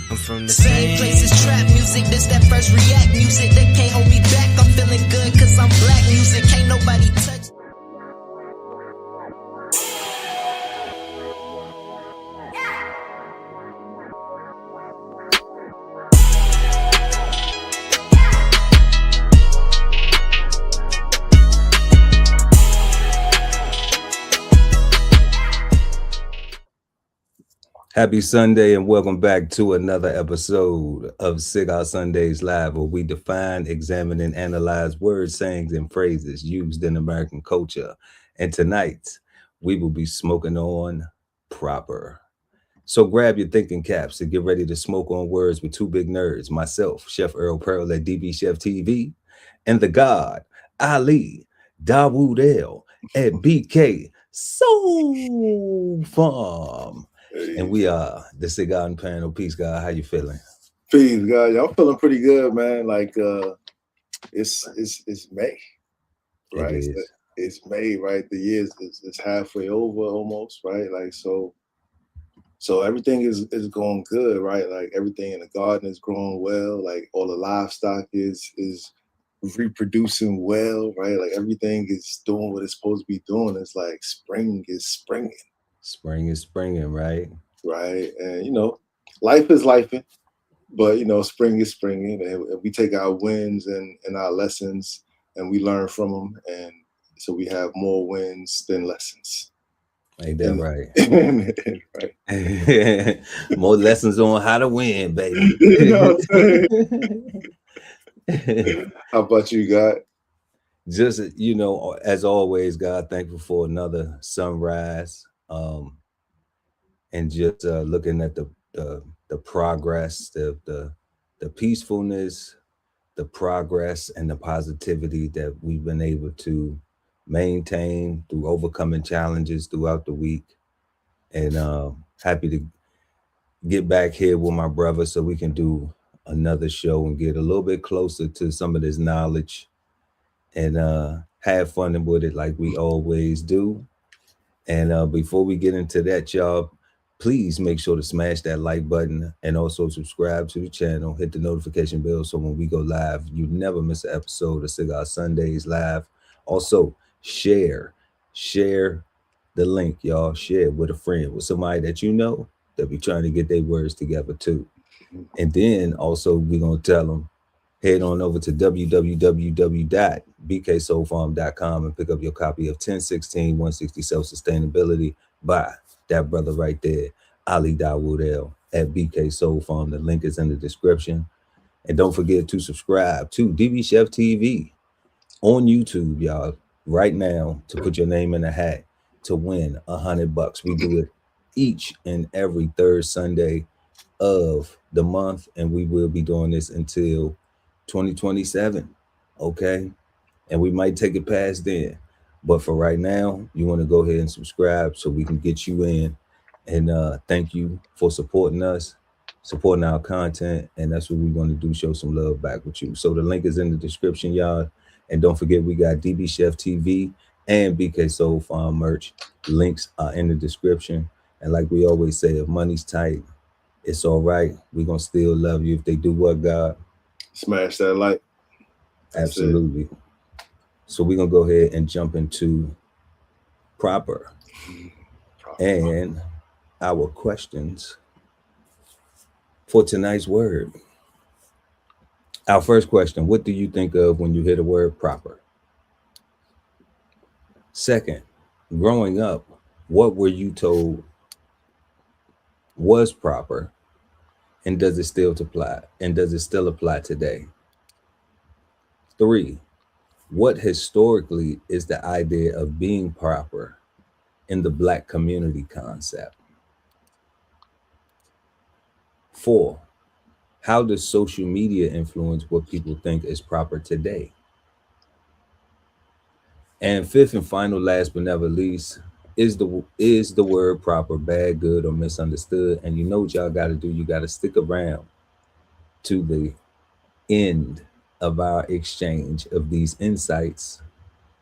I'm from the Same place as trap music, this that first react music. They can't hold me back, I'm feeling good cause I'm black music. Can't nobody touch. Happy Sunday and welcome back to another episode of Cigar Sundays Live, where we define, examine, and analyze words, sayings, and phrases used in American culture. And tonight, we will be smoking on proper. So grab your thinking caps and get ready to smoke on words with two big nerds, myself, Chef Earl Pearl at DBCHEFTV, and the God, Ali Dawood at BK Soul Farm. And we are the Cigarden Panel. Peace, God. How you feeling? Peace, God. Y'all feeling pretty good, man. Like it's May, right? It's May, right? The year is halfway over almost, right? Like so everything is going good, right? Like everything in the garden is growing well. Like all the livestock is reproducing well, right? Like everything is doing what it's supposed to be doing. It's like spring is springing. Spring is springing, right? Right. And, you know, life is lifing, but, you know, spring is springing. And we take our wins and our lessons and we learn from them. And so we have more wins than lessons. Ain't that right? Right. More lessons on how to win, baby. You know what I'm saying? How about you, God? Just, you know, as always, God, thankful for another sunrise. And just looking at the progress, the peacefulness, the progress, and the positivity that we've been able to maintain through overcoming challenges throughout the week. And happy to get back here with my brother so we can do another show and get a little bit closer to some of this knowledge and have fun with it like we always do. And before we get into that, y'all, please make sure to smash that like button and also subscribe to the channel. Hit the notification bell so when we go live, you never miss an episode of Cigar Sundays Live. Also, share the link, y'all. Share with a friend, with somebody that you know that be trying to get their words together too. And then also we're going to tell them, head on over to www.bksoulfarm.com and pick up your copy of 1016 160 Self-Sustainability by that brother right there, Ali Dawood at BK Soul Farm. The link is in the description. And don't forget to subscribe to DBCHEFTV on YouTube, y'all, right now, to put your name in a hat to win $100. We do it each and every third Sunday of the month, and we will be doing this until 2027, okay? And we might take it past then. But for right now, you want to go ahead and subscribe so we can get you in. And thank you for supporting us, supporting our content. And that's what we want to do, show some love back with you. So the link is in the description, y'all. And don't forget, we got DBCHEFTV and BK Soul Farm merch. Links are in the description. And like we always say, if money's tight, it's all right. We're going to still love you if they do what, God? Smash that like. Absolutely. So we're going to go ahead and jump into proper and our questions for tonight's word. Our first question, what do you think of when you hear the word proper? Second, growing up, what were you told was proper, and does it still apply? And does it still apply today? 3, what historically is the idea of being proper in the Black community concept? 4, how does social media influence what people think is proper today? And 5th and final, last but never least, is the word proper bad, good, or misunderstood? And you know what y'all got to do. You got to stick around to the end of our exchange of these insights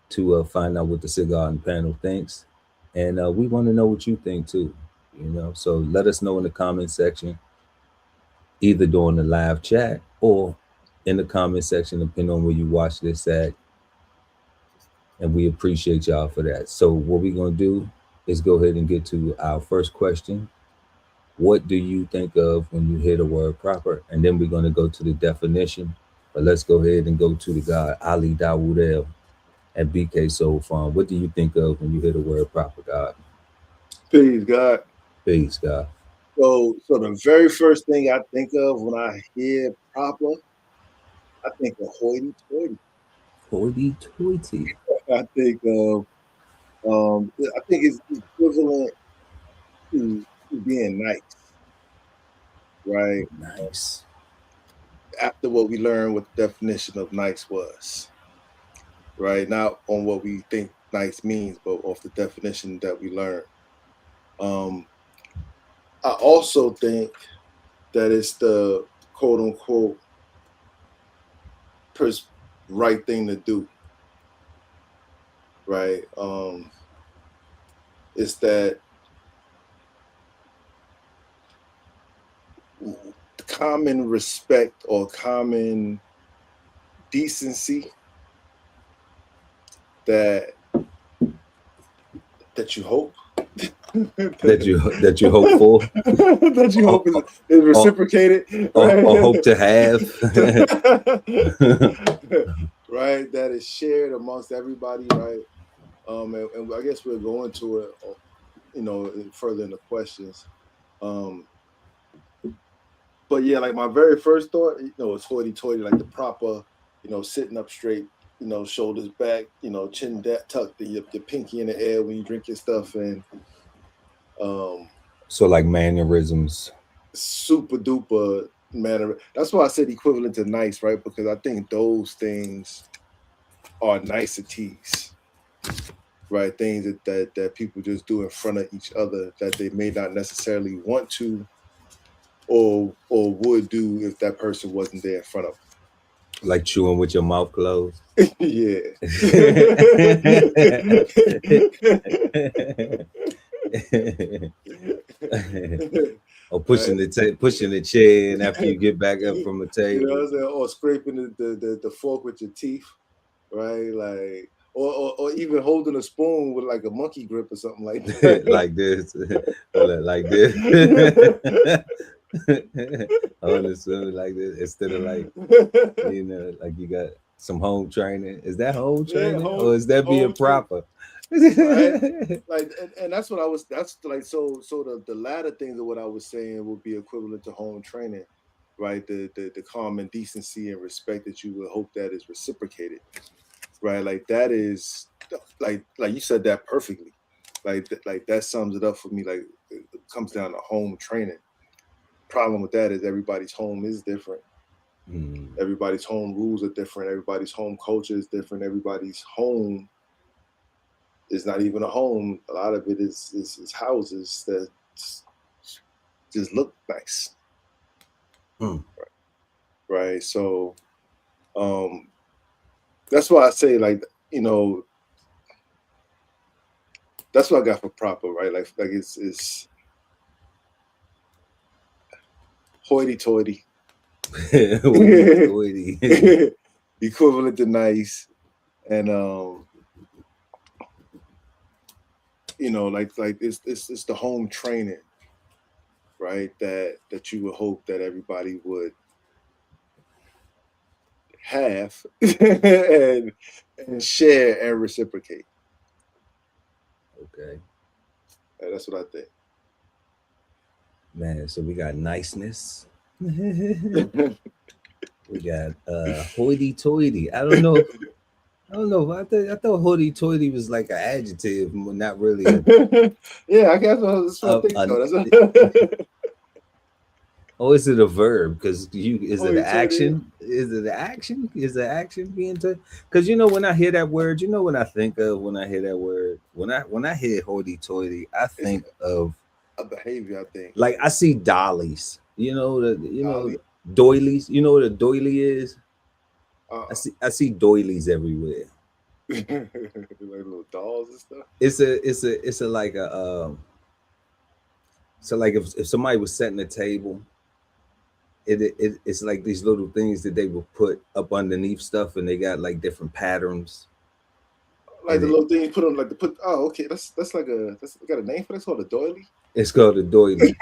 to find out what the Cigarden Panel thinks. And we want to know what you think too, you know. So let us know in the comment section. either during the live chat or in the comment section, depending on where you watch this at. And we appreciate y'all for that. So what we're going to do is go ahead and get to our first question. What do you think of when you hear the word proper? And then we're going to go to the definition. But let's go ahead and go to the guy, Ali Dawood at BK Soul Farm. What do you think of when you hear the word proper, God? Peace, God. Peace, God. So the very first thing I think of when I hear proper, I think of hoity-toity. Hoity-toity. I think of, I think it's equivalent to being nice, right? Nice. After what we learned, what the definition of nice was, right? Not on what we think nice means, but off the definition that we learned. I also think that it's the quote unquote right thing to do, right? It's that common respect or common decency that you hope that you hope for, that you hope is reciprocated, or hope to have, right? That is shared amongst everybody, right? And I guess we'll go into it, further in the questions. But yeah, like my very first thought, it's hoity-toity, like the proper, sitting up straight, shoulders back, chin tucked, your pinky in the air when you drink your stuff, and so like mannerisms, super duper manner. That's why I said equivalent to nice, right? Because I think those things are niceties, right? Things that people just do in front of each other that they may not necessarily want to or would do if that person wasn't there in front of them. Like chewing with your mouth closed. Yeah. Or pushing the chair in after you get back up from the table. You know what I'm saying? Or scraping the fork with your teeth, right? Like, or even holding a spoon with like a monkey grip or something like that. Like this. Like this. Holding the spoon like this instead of like, like you got some home training. Is that home training? Or is that being proper? Right? Like, and that's what that's like, so the latter things of what I was saying would be equivalent to home training, right? The common decency and respect that you would hope that is reciprocated, right? Like that is like you said that perfectly, like that sums it up for me. Like it comes down to home training. Problem with that is everybody's home is different. Everybody's home rules are different. Everybody's home culture is different. Everybody's home is not even a home. A lot of it is houses that just look nice. Right. So that's why I say, like, that's what I got for proper, right? Like it's hoity-toity. Equivalent to nice. And like it's the home training, right? That you would hope that everybody would have and share and reciprocate. Okay. That's what I think. Man, so we got niceness. We got hoity-toity. I don't know. I thought hoity-toity was like an adjective, not really. Yeah, I guess that's what I think so. Or is it a verb? Because is it an action? Is it an action? Is the action being taken? Because when I hear that word, what I think of when I hear that word. When I hear hoity-toity, I think of a behavior. I think like I see dollies. Doilies. You know what a doily is? I see doilies everywhere. Like little dolls and stuff. It's a like a so like if somebody was setting a table it's like these little things that they will put up underneath stuff, and they got like different patterns. Like the little thing you put on, like the put. Oh, okay, that's like that's got a name for that. It's called a doily. It's called a doily.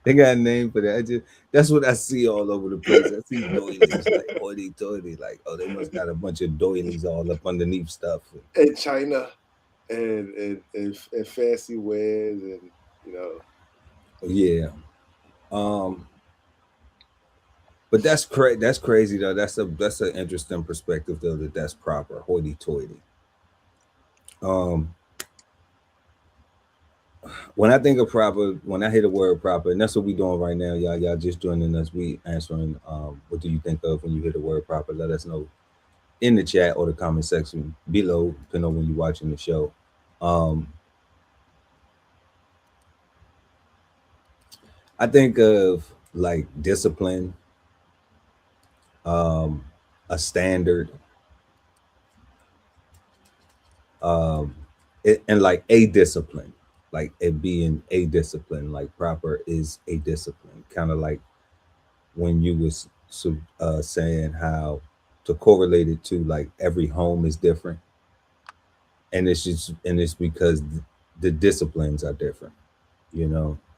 They got a name for that. That's what I see all over the place. I see doilies, like hoity toity, like, oh, they must got a bunch of doilies all up underneath stuff. And China and fancy wares, and Yeah. But that's crazy though. That's an interesting perspective though, that's proper, hoity toity. When I think of proper, when I hear the word proper, and that's what we doing right now, y'all just joining us. We answering what do you think of when you hear the word proper? Let us know in the chat or the comment section below, depending on when you're watching the show. I think of like discipline, a standard, and like a discipline. Like it being a discipline, like proper is a discipline. Kind of like when you was saying how to correlate it to like every home is different, and it's because the disciplines are different,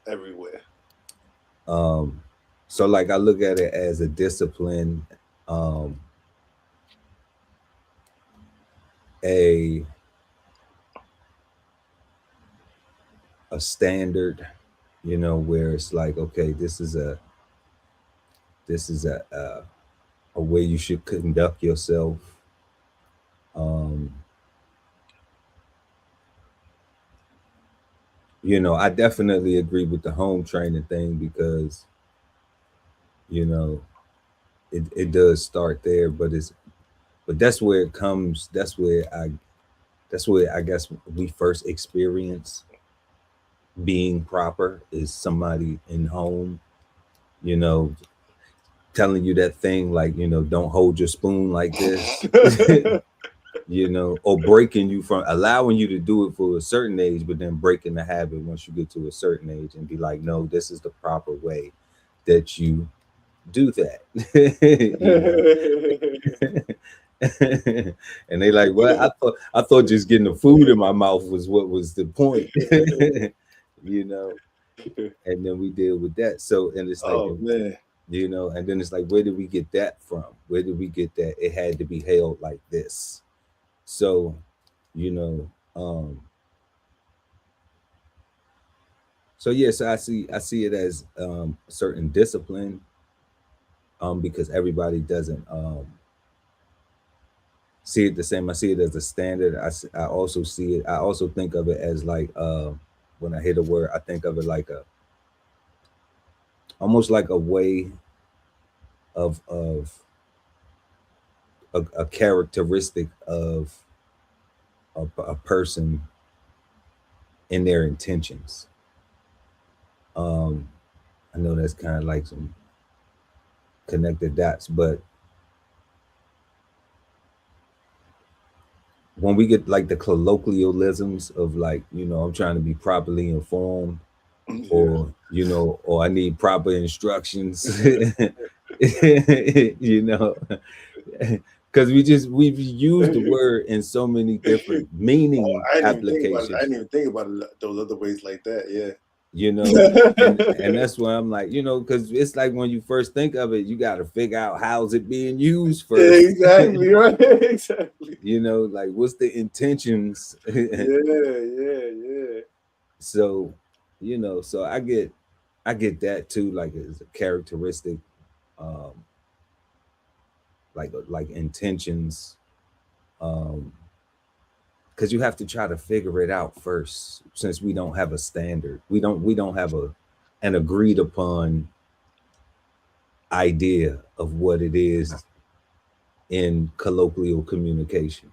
everywhere. So like I look at it as a discipline, a standard, where it's like, okay, this is a way you should conduct yourself. I definitely agree with the home training thing because it does start there, but that's where it comes. That's where I guess we first experience being proper is somebody in home, telling you that thing like, don't hold your spoon like this, or breaking you from allowing you to do it for a certain age, but then breaking the habit once you get to a certain age and be like, no, this is the proper way that you do that. And they like, well, I thought just getting the food in my mouth was what was the point. And then we deal with that. So, and it's like, oh man, and then it's like, where did we get that from? Where did we get that? It had to be held like this. So, so yes, I see it as a certain discipline, because everybody doesn't see it the same. I see it as a standard. I also see it. I also think of it as like, when I hear the word, I think of it like almost like a way of a characteristic of a person in their intentions. I know that's kind of like some connected dots, but when we get like the colloquialisms of like, I'm trying to be properly informed, or or I need proper instructions, because we've used the word in so many different meaning applications. I didn't even think about it those other ways like that. Yeah. And that's why I'm like, because it's like when you first think of it, you got to figure out how's it being used first. Exactly, right. Exactly. Like what's the intentions? Yeah. So, so I get that too, like as a characteristic, like intentions, because you have to try to figure it out first, since we don't have a standard. We don't have an agreed upon idea of what it is in colloquial communication,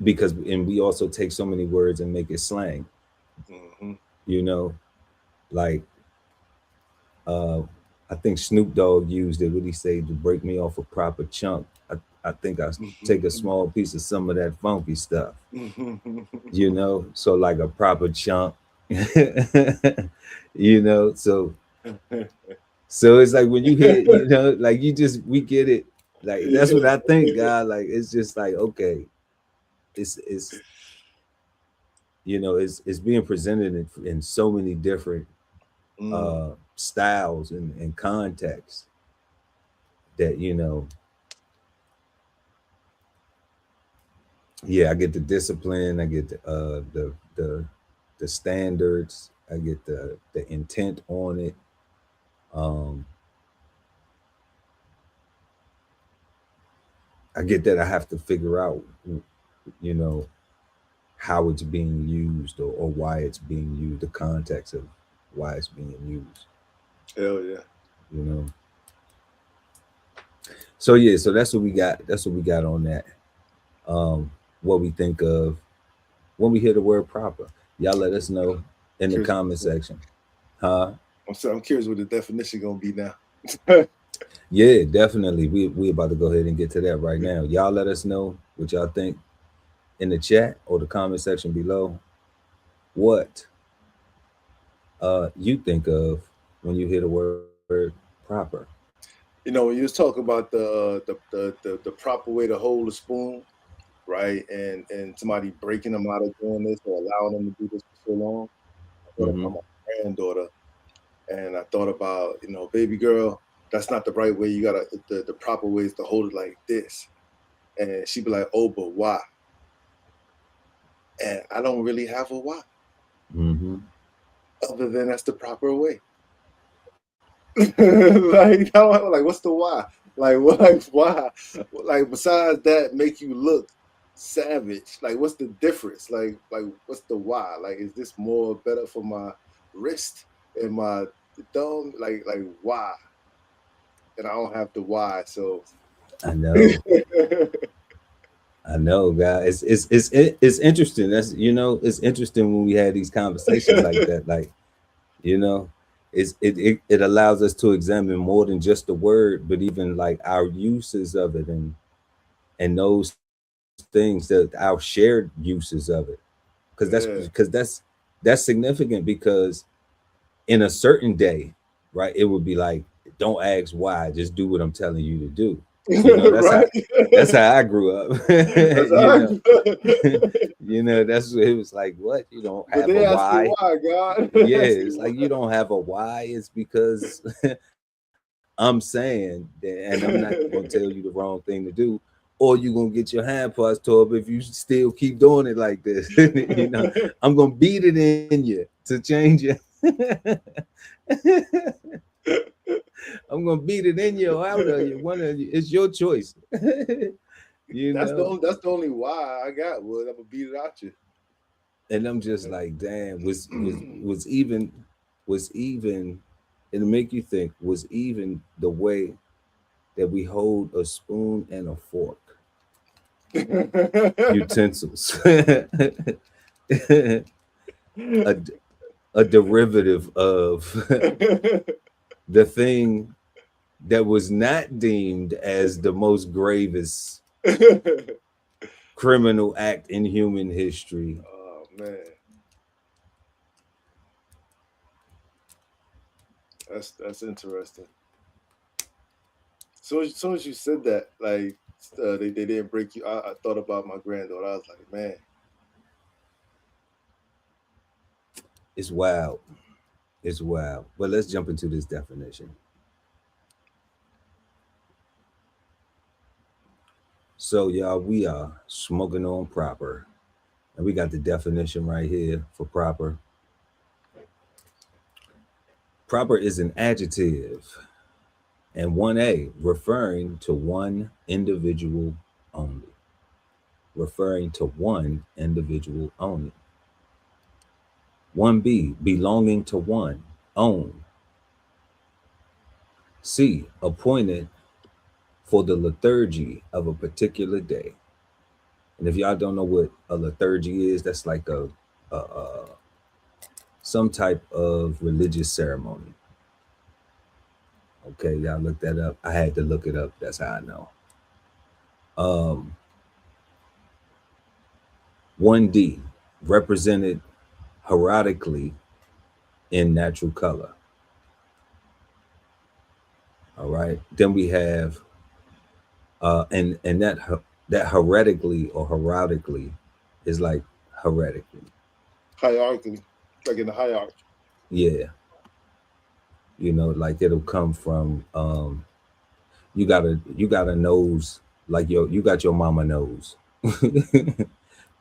because we also take so many words and make it slang. Like I think Snoop Dogg used it. What he say? To break me off a proper chunk, I think I take a small piece of some of that funky stuff. So like a proper chunk, You know, so it's like when you hear, you know, like we get it. Like that's what I think, God. Like it's just like, okay, it's you know, it's being presented in so many different styles and contexts that, you know, yeah, I get the discipline, I get the standards, I get the intent on it. Um, I get that I have to figure out, you know, how it's being used, or why it's being used, the context of why it's being used. Hell yeah. You know. So yeah, so that's what we got. That's what we got on that. What we think of when we hear the word proper. Y'all let us know in the comment section. Huh? I'm curious what the definition gonna be now. Yeah, definitely. We about to go ahead and get to that right now. Y'all let us know what y'all think in the chat or the comment section below. What you think of when you hear the word proper? You know, when you was talking about the proper way to hold a spoon, right? And somebody breaking them out of doing this or allowing them to do this for so long. I thought about my granddaughter, and I thought about, you know, baby girl, that's not the right way. You gotta the proper way is to hold it like this. And she'd be like, oh, but why? And I don't really have a why. Other than that's the proper way. Like, what's the why? Like, what? Like, why? Like, besides that, make you look savage. Like, what's the difference? Like, what's the why? Like, is this more better for my wrist and my thumb? Like, why? And I don't have the why. So I know. I know, guys. It's interesting. That's, you know, it's interesting when we had these conversations like that. Like, you know, it allows us to examine more than just the word, but even like our uses of it, and those things, that our shared uses of it. That's significant, because in a certain day, right, it would be like, don't ask why, just do what I'm telling you to do. You know, that's how I grew up. You know, you know, that's what it was like. What, you don't have a why? Why, God? Yeah, it's like you don't have a why. It's because I'm saying that, and I'm not gonna tell you the wrong thing to do, or you're gonna get your hand parts tore up if you still keep doing it like this. You know, I'm gonna beat it in you to change it. I'm gonna beat it in you or out of you. One of you. It's your choice. You know. That's the only why I got was I'm gonna beat it out you. And I'm just like, damn, was even it'll make you think, was even the way that we hold a spoon and a fork, utensils, a derivative of the thing that was not deemed as the most gravest criminal act in human history. Oh man, that's interesting. So as soon as you said that, like they didn't break you, I thought about my granddaughter. I was like, man, It's wild. It's wild. But let's jump into this definition. So, y'all, we are smoking on proper. And we got the definition right here for proper. Proper is an adjective, and 1A, referring to one individual only. Referring to one individual only. 1B, belonging to one, own. C, appointed for the liturgy of a particular day. And if y'all don't know what a liturgy is, that's like a some type of religious ceremony. Okay, y'all look that up. I had to look it up. That's how I know. 1D, represented heroically in natural color. All right. Then we have and that heretically or heroically is like heretically. Hierarchically, like in the hierarchy. Yeah. You know, like it'll come from you got a nose like you got your mama nose.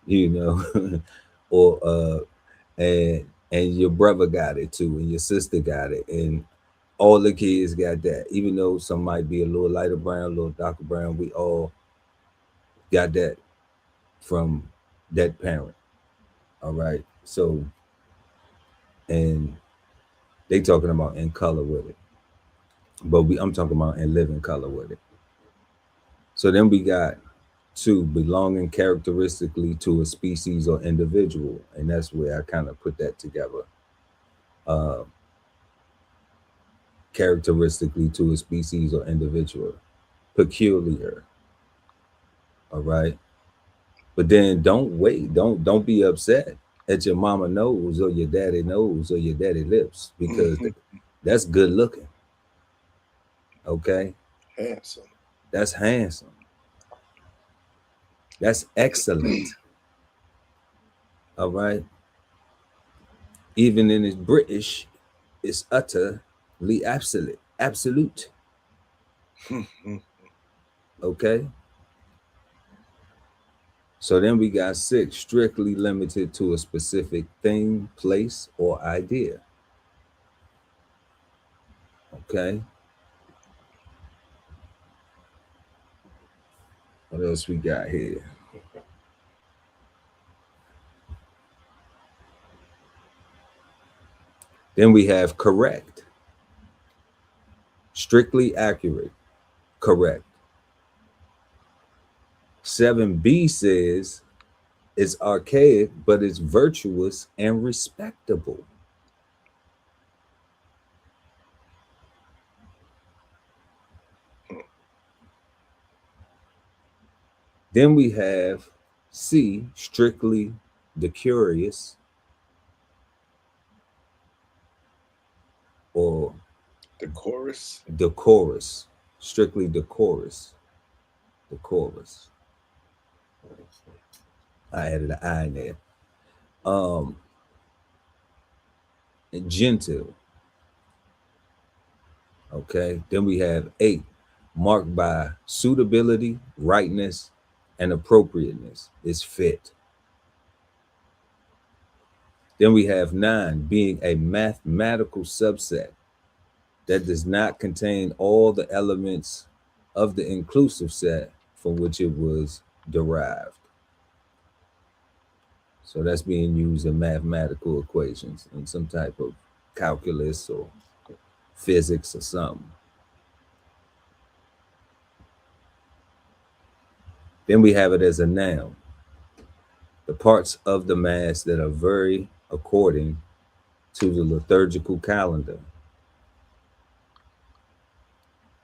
You know, or and your brother got it too, and your sister got it, and all the kids got that. Even though some might be a little lighter brown, a little darker brown, we all got that from that parent. All right. So, and they talking about in color with it, but I'm talking about in living color with it. So then we got two, belonging characteristically to a species or individual, and that's where I kind of put that together. Uh, Characteristically to a species or individual, peculiar. All right. But then don't be upset at your mama nose or your daddy nose or your daddy lips, because that's good looking. Okay. Handsome. That's handsome. That's excellent. All right. Even in its British, it's utterly absolute. Absolute. Okay. So then we got 6, strictly limited to a specific thing, place, or idea. Okay. What else we got here? Then we have correct, strictly accurate, correct. 7b says it's archaic, but it's virtuous and respectable. Then we have C, strictly decorous, or decorous, strictly decorous. Decorous. I added an I in there. Gentle. Okay. Then we have 8, marked by suitability, rightness, and appropriateness. Is fit. Then we have 9, being a mathematical subset that does not contain all the elements of the inclusive set from which it was derived. So that's being used in mathematical equations in some type of calculus or physics or something. Then we have it as a noun. The parts of the mass that are vary according to the liturgical calendar.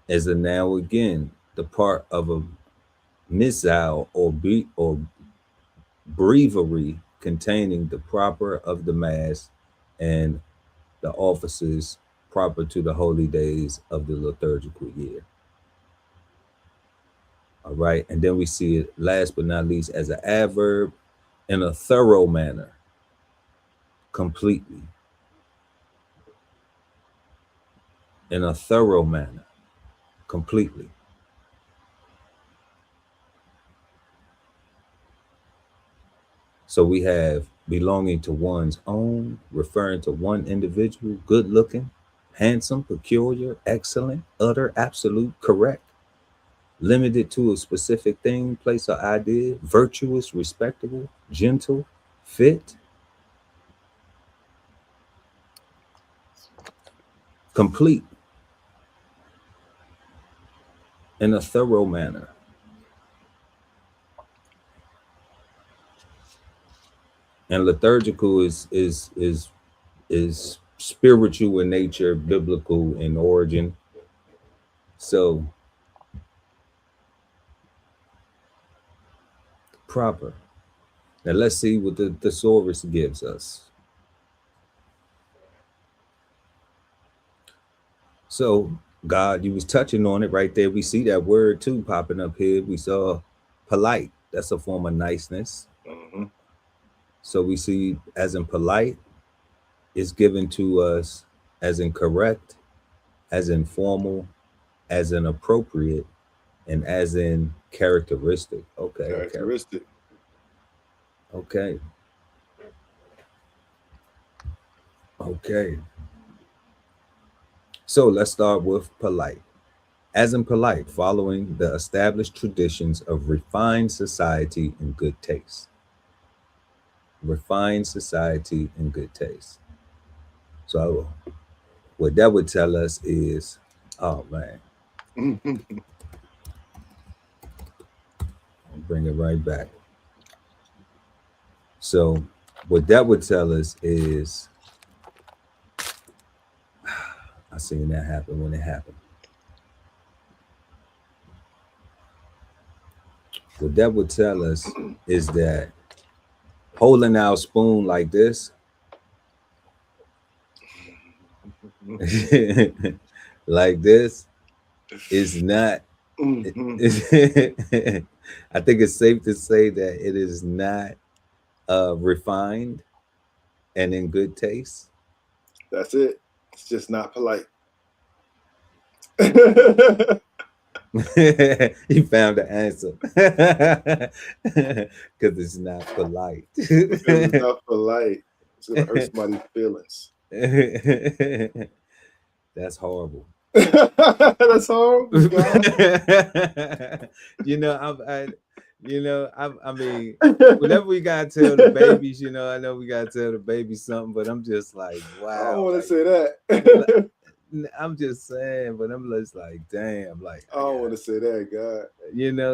As a noun again, the part of a missal or breviary containing the proper of the mass and the offices proper to the holy days of the liturgical year. All right. And then we see it last but not least as an adverb, in a thorough manner, completely. In a thorough manner, completely. So we have belonging to one's own, referring to one individual, good looking, handsome, peculiar, excellent, utter, absolute, correct, limited to a specific thing, place, or idea, virtuous, respectable, gentle, fit, complete, in a thorough manner. And liturgical is spiritual in nature, biblical in origin. So proper. Now let's see what the thesaurus gives us. So God, you was touching on it right there. We see that word too popping up here. We saw polite. That's a form of niceness. Mm-hmm. So we see as in polite is given to us as in correct, as in formal, as in appropriate, and as in characteristic. Okay. Characteristic. Okay. Okay. So let's start with polite. As in polite, following the established traditions of refined society and good taste. Refined society and good taste. So what that would tell us is, oh man, I'll bring it right back. So what that would tell us is, I seen that happen when it happened. What that would tell us is that holding our spoon like this, like this, is not. I think it's safe to say that it is not refined and in good taste. That's it. It's just not polite. You found the answer. Because it's not polite. Because it's not polite. It's gonna hurt somebody's feelings. That's horrible. That's horrible. I mean, whenever we gotta tell the babies, I know we gotta tell the babies something, but I'm just like, wow. I don't want to say that. I'm just saying, but I'm just like, damn, like I don't want to say that, God.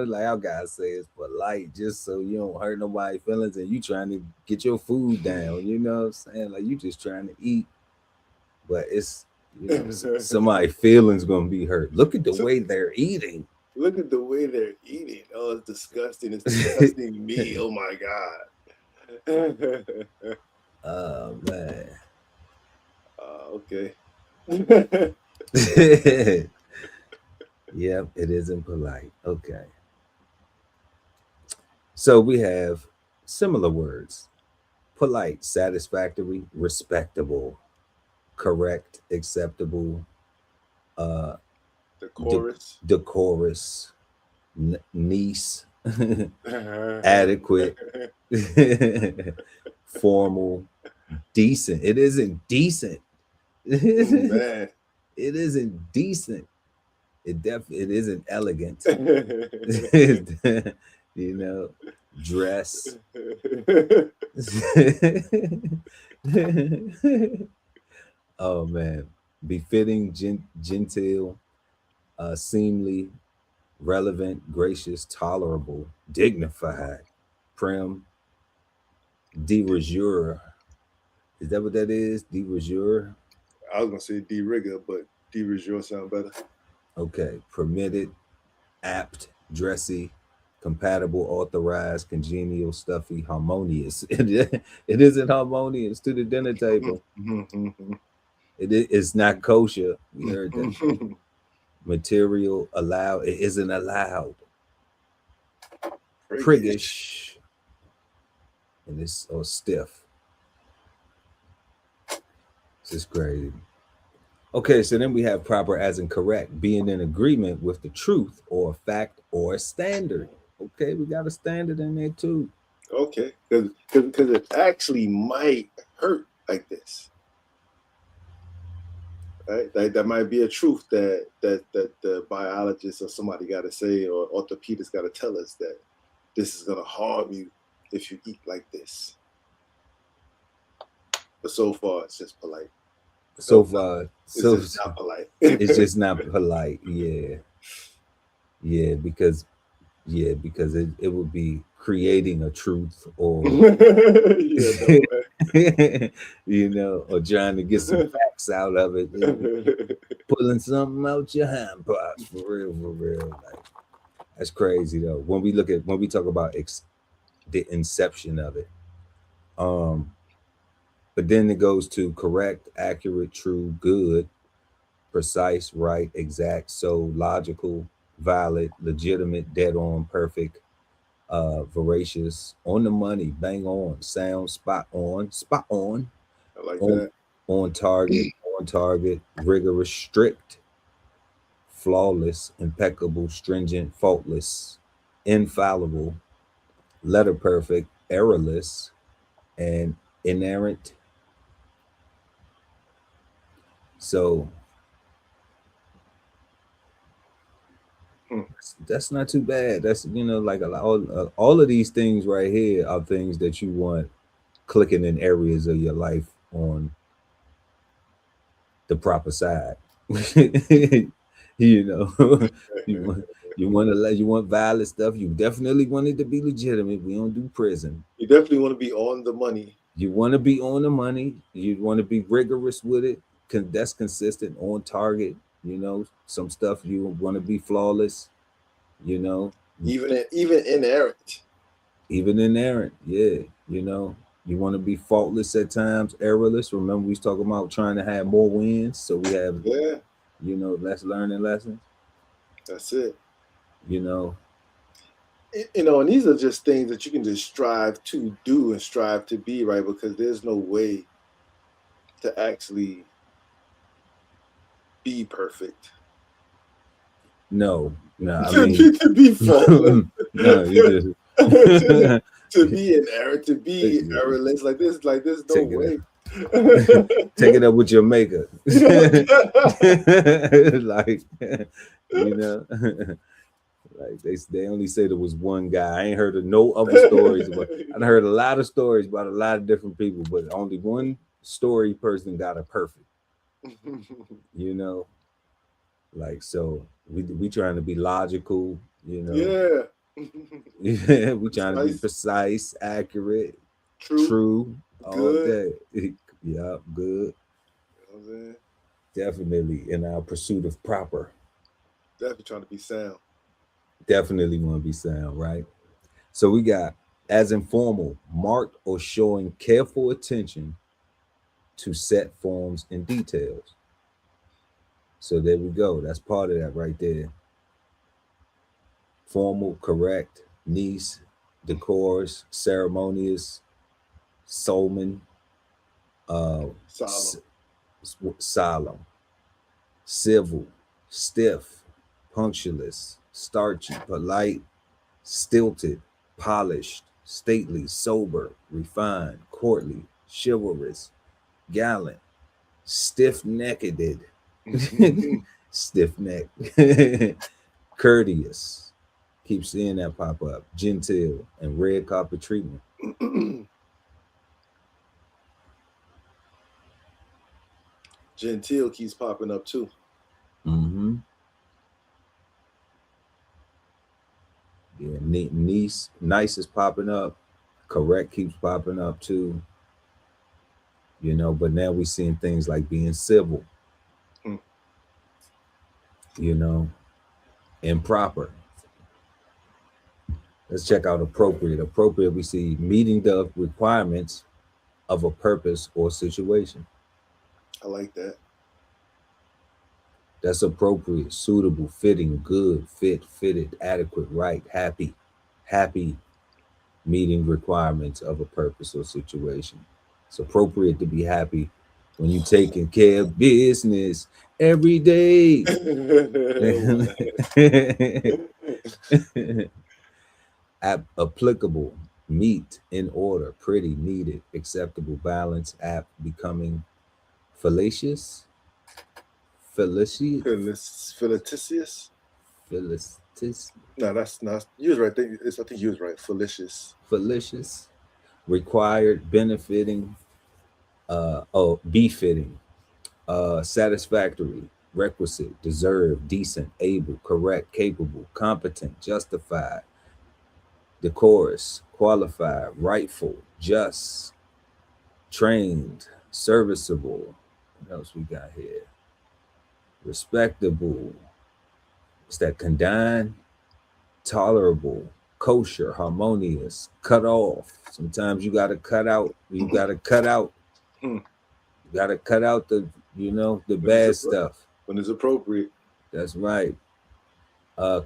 Like I gotta say it's polite just so you don't hurt nobody's feelings and you trying to get your food down, you know what I'm saying? Like you just trying to eat, but it's somebody's feelings gonna be hurt. Look at the way they're eating. Look at the way they're eating. Oh, it's disgusting. It's disgusting me. Oh my God. Oh man. Okay. Yep, it isn't polite. Okay. So we have similar words. Polite, satisfactory, respectable, correct, acceptable, decorous, niece, adequate, formal, decent. It isn't decent. Man. It isn't decent. It isn't elegant. Dress. Oh man, befitting, genteel, seemly, relevant, gracious, tolerable, dignified, prim, de rigueur. Is that what that is? De rigueur? I was gonna say de rigueur, but de rigueur sound better. Okay, permitted, apt, dressy, compatible, authorized, congenial, stuffy, harmonious. It isn't harmonious to the dinner table. It's not kosher. We heard that. Material, allowed. It isn't allowed. Priggish. And it's stiff. This is crazy. Okay, so then we have proper as in correct, being in agreement with the truth or fact or standard. Okay, we got a standard in there too. Okay, because it actually might hurt like this. Right? That might be a truth that the biologist or somebody got to say, or orthopedist got to tell us that this is going to harm you if you eat like this. But so far, it's just polite. So far, it's just not polite. It's just not polite. Yeah, because it would be creating a truth or or trying to get some facts out of it, pulling something out your hand parts for real. Like, that's crazy though. When we talk about the inception of it, but then it goes to correct, accurate, true, good, precise, right, exact, so logical, valid, legitimate, dead on, perfect, veracious, on the money, bang on, sound, spot on, I like on, that. on target, rigorous, strict, flawless, impeccable, stringent, faultless, infallible, letter perfect, errorless, and inerrant. So Hmm. that's not too bad. That's, like all of these things right here are things that you want clicking in areas of your life on the proper side. you know, you want violent stuff. You definitely want it to be legitimate. We don't do prison. You definitely want to be on the money. You want to be on the money. You want to be rigorous with it. That's consistent, on target. Some stuff you want to be flawless. You know, Even inerrant. even inerrant. Yeah, you want to be faultless at times, errorless. Remember, we was talking about trying to have more wins, so we have less learning lessons. That's it. You know, And these are just things that you can just strive to do and strive to be, right? Because there's no way to actually be perfect. no. I mean, to be faultless. no, you just to be inerrant, to be errorless. Like there's no way. Take it up with your maker. Like, like they only say there was one guy. I ain't heard of no other stories about. I heard a lot of stories about a lot of different people, but only one story person got it perfect. Like, so we trying to be logical. Yeah. Yeah, we trying to be precise, accurate, true all day. Yeah, good. Definitely in our pursuit of proper. Definitely trying to be sound. Definitely want to be sound, right? So we got as informal, marked or showing careful attention to set forms and details. So there we go. That's part of that right there. Formal, correct, nice, decorous, ceremonious, solemn, solemn, civil, stiff, punctilious, starchy, polite, stilted, polished, stately, sober, refined, courtly, chivalrous, gallant, stiff-necked, stiff-necked, courteous. Keep seeing that pop up. Genteel and red carpet treatment. Genteel keeps popping up too. Mm-hmm. Yeah, nice is popping up. Correct keeps popping up too. But now we're seeing things like being civil. Improper. Let's check out appropriate. Appropriate, we see meeting the requirements of a purpose or situation. I like that. That's appropriate, suitable, fitting, good, fitted, adequate, right, happy, meeting requirements of a purpose or situation. It's appropriate to be happy when you're taking care of business every day. Applicable, meet, in order, pretty, needed, acceptable, balance, apt, becoming, fallacious, Felicitous. No, that's not. You was right. I think you was right. Fallacious, required, benefiting, befitting, satisfactory, requisite, deserve, decent, able, correct, capable, competent, justified, decorous, qualified, rightful, just, trained, serviceable. What else we got here? Respectable. What's that? Condign, tolerable, kosher, harmonious, cut off. Sometimes you gotta cut out. You gotta cut out. You gotta cut out the bad stuff. when it's appropriate. That's right.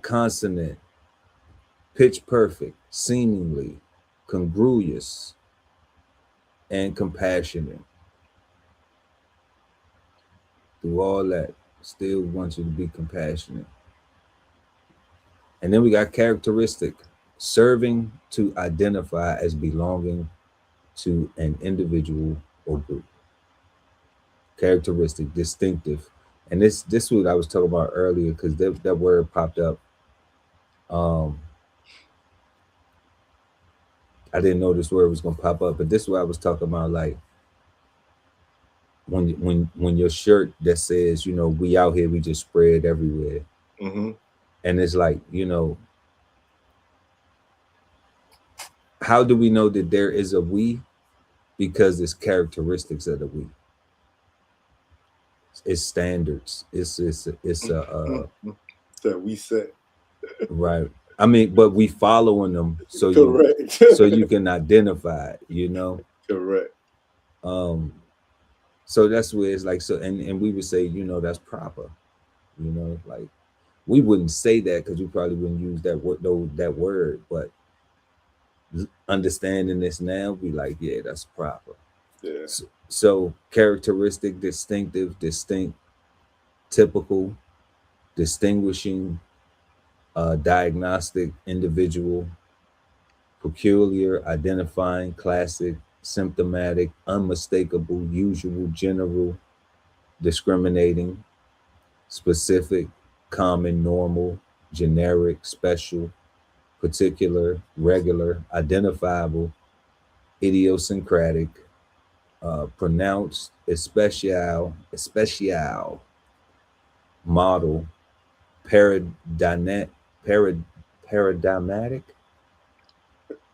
Consonant, pitch perfect, seemingly, congruous, and compassionate. Through all that, still want you to be compassionate. And then we got characteristic, serving to identify as belonging to an individual or group. Characteristic, distinctive. And this is what I was talking about earlier, because that word popped up. I didn't know this word was gonna pop up, but this is what I was talking about. Like when your shirt that says, you know, we out here, we just spread everywhere. Mm-hmm. And it's like, you know, how do we know that there is a we? Because it's characteristics of the we. It's standards. It's that we set. Right. I mean, but we following them so Correct. so you can identify it, you know. Correct. So that's where it's like, so and we would say, you know, that's proper, you know, like we wouldn't say that because we probably wouldn't use that word, but understanding this now, we like, yeah, that's proper. Yeah. So characteristic, distinctive, distinct, typical, distinguishing, diagnostic, individual, peculiar, identifying, classic, symptomatic, unmistakable, usual, general, discriminating, specific, common, normal, generic, special, particular, regular, identifiable, idiosyncratic, pronounced, especial, model, paradigmatic.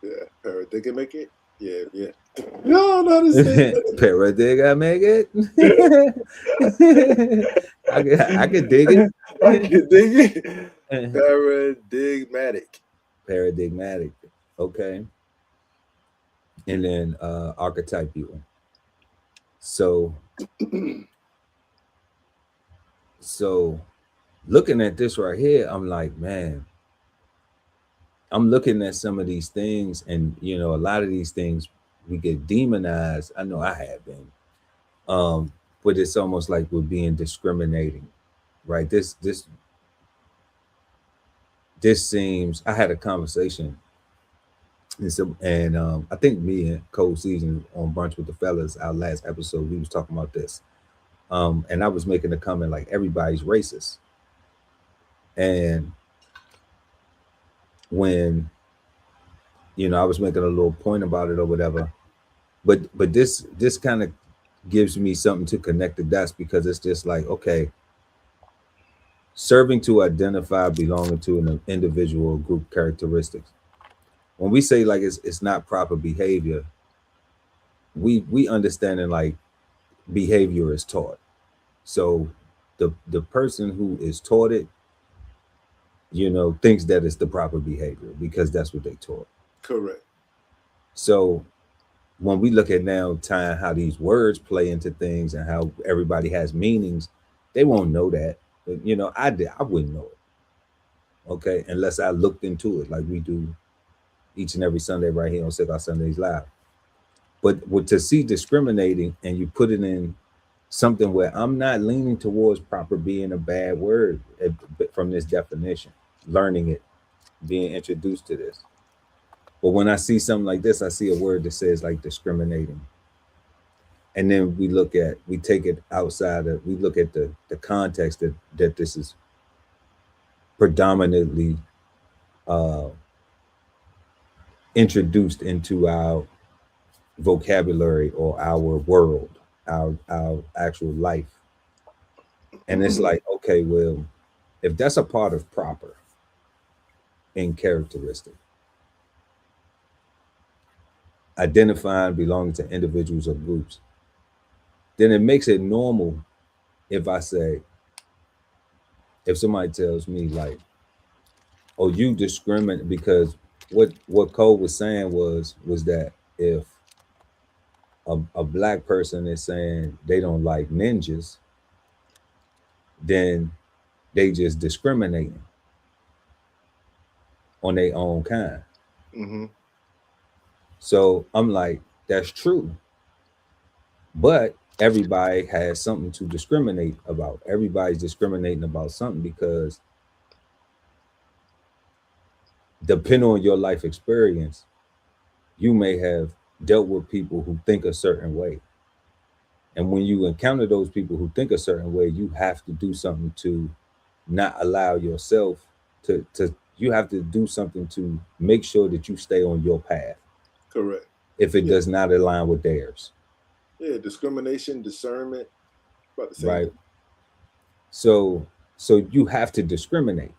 Yeah, paradigmatic. Yeah. No, not the same. Paradigmatic. I could dig it. I can dig it. Paradigmatic. Paradigmatic. Okay. And then archetypal. So looking at this right here, I'm like, man, I'm looking at some of these things, and you know, a lot of these things we get demonized. I know I have been, but it's almost like we're being discriminating, right? This seems. I had a conversation, and I think me and Cold Season on Brunch with the Fellas, our last episode, we was talking about this, and I was making a comment like everybody's racist, and when, you know, I was making a little point about it or whatever, but this kind of gives me something to connect the dots, because it's just like, okay, serving to identify belonging to an individual or group characteristics. When we say like it's not proper behavior, we understanding like behavior is taught. So the person who is taught it, you know, thinks that it's the proper behavior because that's what they taught. Correct. So when we look at now time how these words play into things and how everybody has meanings, they won't know that. But you know, I wouldn't know it. Okay, unless I looked into it like we do each and every Sunday right here on Cigar Sundays Live. But to see discriminating and you put it in something where I'm not leaning towards proper being a bad word from this definition, learning it, being introduced to this. But when I see something like this, I see a word that says like discriminating. And then we take it outside of, we look at the context that this is predominantly introduced into our vocabulary or our world, our actual life. And it's like, okay, well, if that's a part of proper in characteristic, identifying belonging to individuals or groups, then it makes it normal if I say, if somebody tells me like, oh, you discriminate, because what Cole was saying was that if a black person is saying they don't like ninjas, then they just discriminating on their own kind. Mm-hmm. So I'm like, that's true. But everybody has something to discriminate about. Everybody's discriminating about something because depending on your life experience, you may have dealt with people who think a certain way. And when you encounter those people who think a certain way, you have to do something to not allow yourself to you have to do something to make sure that you stay on your path. Correct. If it does not align with theirs. Yeah, discrimination, discernment, about the same right thing. So you have to discriminate,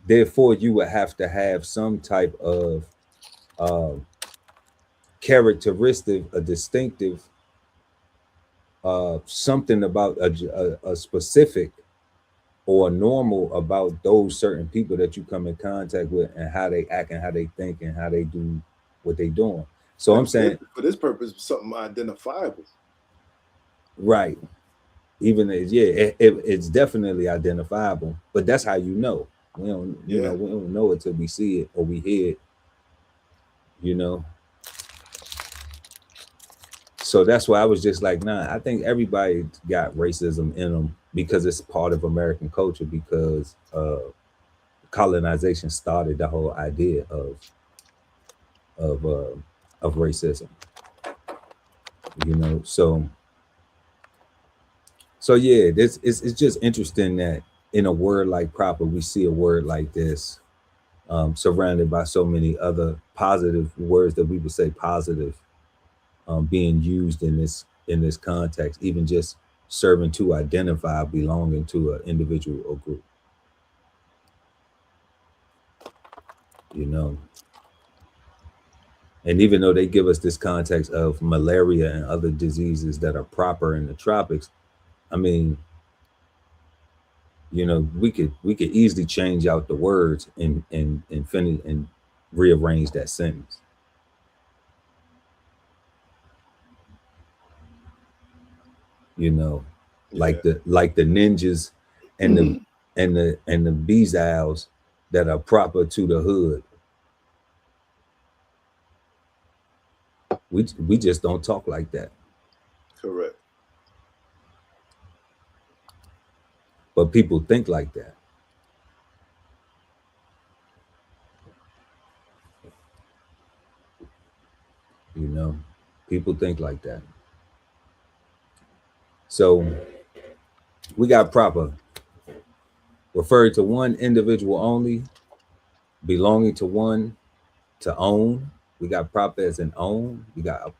therefore you would have to have some type of characteristic, a distinctive something about a specific or normal about those certain people that you come in contact with and how they act and how they think and how they do what they doing. So And I'm saying for this purpose, something identifiable. Right. Even as it's definitely identifiable, but that's how you know. We don't, we don't know it till we see it or we hear it, So that's why I was just like, nah, I think everybody got racism in them because it's part of American culture, because colonization started the whole idea of racism. So yeah, it's just interesting that in a word like proper, we see a word like this surrounded by so many other positive words that we would say positive being used in this context, even just serving to identify belonging to an individual or group. And even though they give us this context of malaria and other diseases that are proper in the tropics, I mean, we could easily change out the words and finish and rearrange that sentence. Like the ninjas and the bees owls that are proper to the hood. We just don't talk like that. Correct. But people think like that. People think like that. So we got proper referred to one individual only, belonging to one, to own. We got proper as an own. We got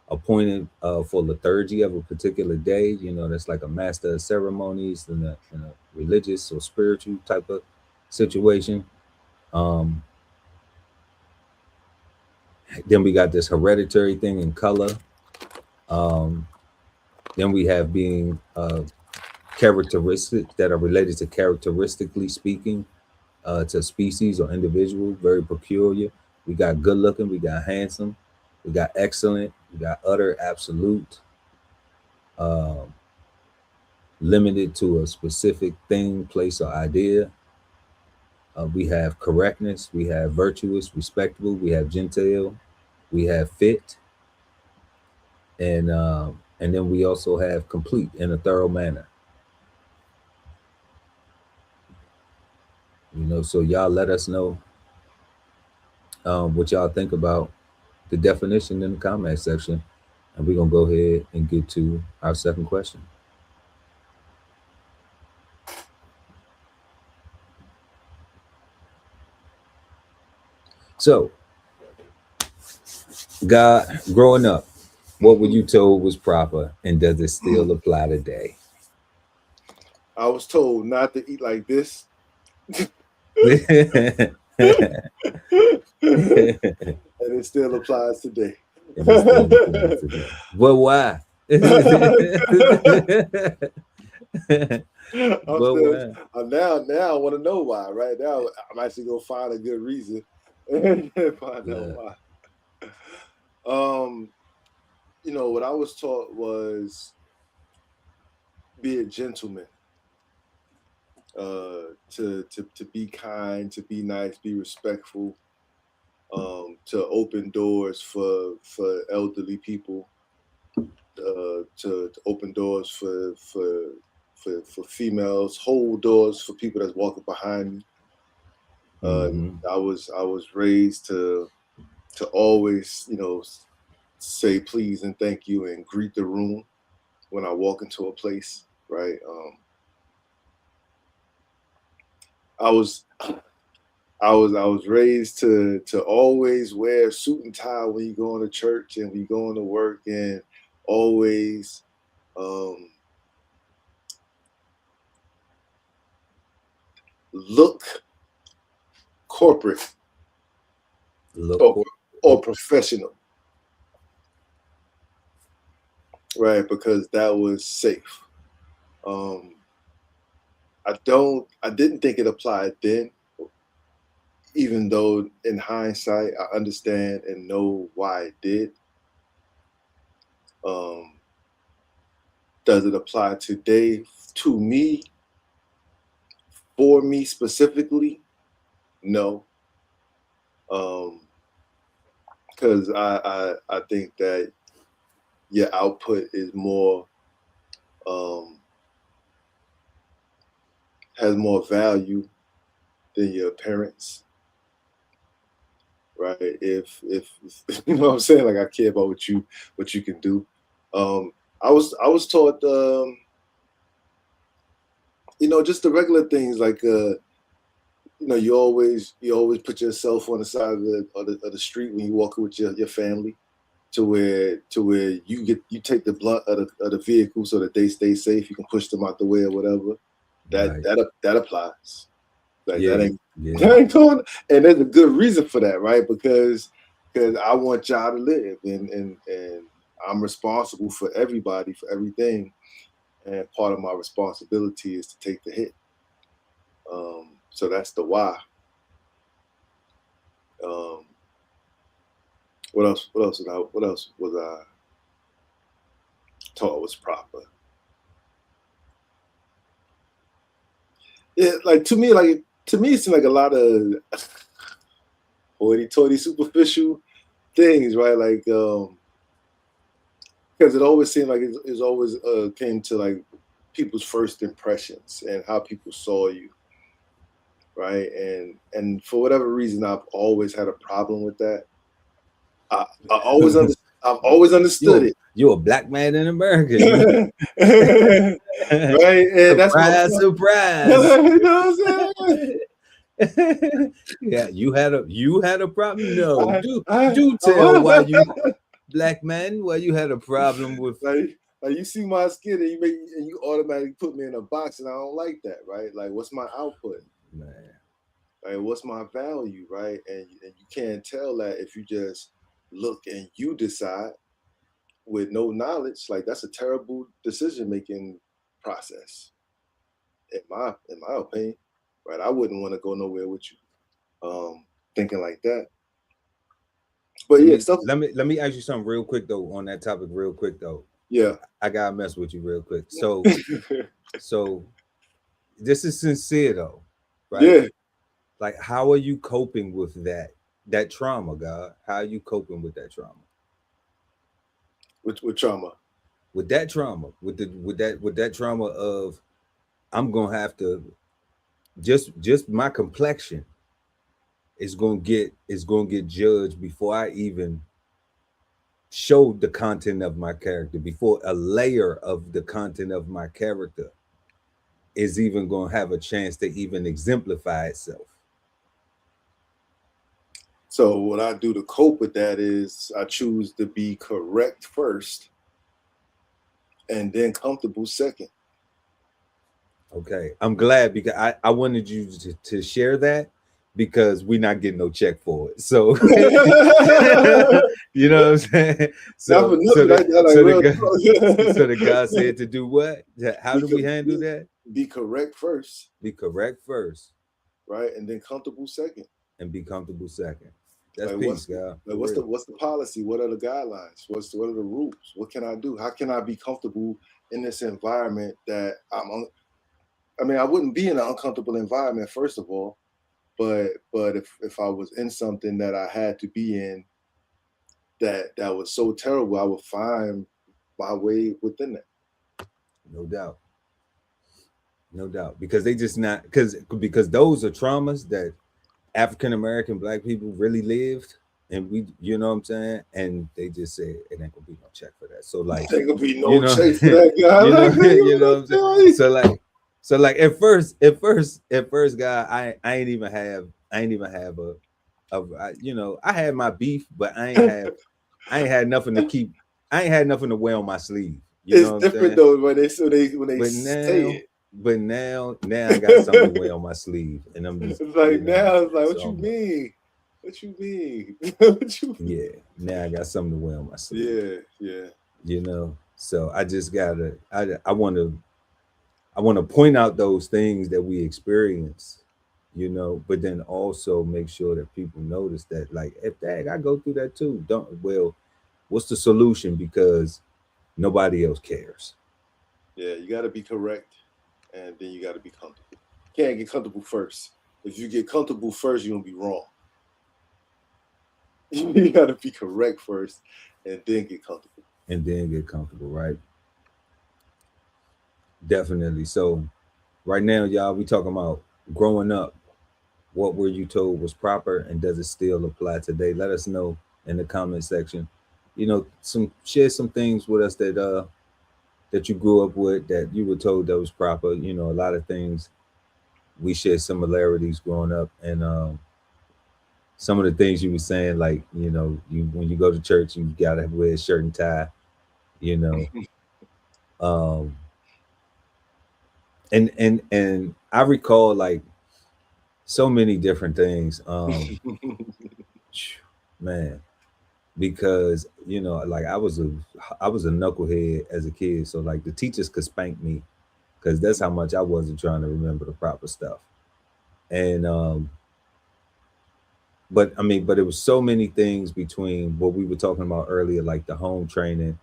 appointed for liturgy of a particular day. That's like a master of ceremonies in a religious or spiritual type of situation. Then we got this hereditary thing in color. Then we have being characteristics that are related to characteristically speaking to species or individual, very peculiar. We got good looking, we got handsome, we got excellent, we got utter, absolute, limited to a specific thing, place, or idea. We have correctness, we have virtuous, respectable, we have genteel, we have fit, and then we also have complete in a thorough manner. So y'all let us know what y'all think about the definition in the comment section, and we're gonna go ahead and get to our second question. So, God, growing up, what were you told was proper, and does it still apply today? I was told not to eat like this. And it still applies today. Well, why? Now I want to know why. Right now, I'm actually gonna find a good reason and find out why. What I was taught was be a gentleman, to be kind, to be nice, be respectful, to open doors for elderly people, to open doors for females, hold doors for people that's walking behind me. I was raised to always, say please and thank you and greet the room when I walk into a place, right? I was raised to always wear a suit and tie when you go to church and when you go to work, and always look corporate, or professional, right? Because that was safe. I didn't think it applied then, even though in hindsight I understand and know why it did. Does it apply today to me, for me specifically? No. Because I think that your output is more, has more value than your appearance, right? If you know what I'm saying, like I care about what you can do. I was taught, just the regular things like, you always put yourself on the side of the street when you walk with your family, to where you take the blunt of the vehicle so that they stay safe. You can push them out the way or whatever. That applies. Like that ain't going. And there's a good reason for that, right? Because I want y'all to live, and I'm responsible for everybody, for everything, and part of my responsibility is to take the hit. So that's the why. What else was I taught was proper? Yeah, like to me, it seemed like a lot of hoity-toity, superficial things, right? Like, because it always seemed like it's always came to like people's first impressions and how people saw you, right? And for whatever reason, I've always had a problem with that. I've always understood it. You're a black man in America, right? And surprise. You know what I'm saying? Yeah, you had a problem. No, do tell why you black man, why you had a problem with like you see my skin and you automatically put me in a box, and I don't like that, right? Like, what's my output? Man. Like, what's my value, right? And you can't tell that if you just look and you decide with no knowledge. Like, that's a terrible decision-making process, in my opinion, right? I wouldn't want to go nowhere with you thinking like that. But let me ask you something real quick though, on that topic real quick though. Yeah, I gotta mess with you real quick. So this is sincere though, right? Yeah. Like, how are you coping with that trauma, God? How are you coping with that trauma? With trauma? With that trauma, with that trauma of, I'm gonna have to just my complexion is gonna get judged before I even show the content of my character, before a layer of the content of my character is even gonna have a chance to even exemplify itself. So what I do to cope with that is I choose to be correct first and then comfortable second. Okay, I'm glad, because I wanted you to share that, because we're not getting no check for it. So you know what I'm saying? So the God said to do what? How do we handle that? Be correct first. Be correct first. Right, and then comfortable second. And be comfortable second. That's like peace, God. what's the policy? What are the guidelines? What are the rules? What can I do? How can I be comfortable in this environment that I mean, I wouldn't be in an uncomfortable environment, first of all, but if I was in something that I had to be in that was so terrible, I would find my way within that. No doubt. No doubt. Because they just not because those are traumas that African American Black people really lived. And we, you know what I'm saying? And they just said it ain't gonna be no check for that. So like, there ain't gonna be no you know, check for that guy. You know what I'm saying? So like at first, guy, I ain't even have you know, I had my beef, but I ain't had nothing to keep. I ain't had nothing to wear on my sleeve. You know what I'm different saying? though when they say it. But now I got something to wear on my sleeve, and I'm just like, you know, now it's like, what so you mean? What you mean? Yeah, now I got something to wear on my sleeve. Yeah. You know, so I just gotta. I want to point out those things that we experience, you know, but then also make sure that people notice that, like, if dang, I go through that too. What's the solution? Because nobody else cares. Yeah, you got to be correct, and then you got to be comfortable. You can't get comfortable first. If you get comfortable first, you're gonna be wrong. You got to be correct first, and then get comfortable. Right? Definitely. So, right now, y'all, we talking about growing up. What were you told was proper, and does it still apply today? Let us know in the comment section. You know, share some things with us that you grew up with, that you were told that was proper. You know, a lot of things we share similarities growing up, and some of the things you were saying, like, you know, when you go to church, you gotta wear a shirt and tie. You know, and I recall like so many different things. Man, because you know, like I was a knucklehead as a kid, so like the teachers could spank me because that's how much I wasn't trying to remember the proper stuff. And but I mean, but it was so many things between what we were talking about earlier, like the home training.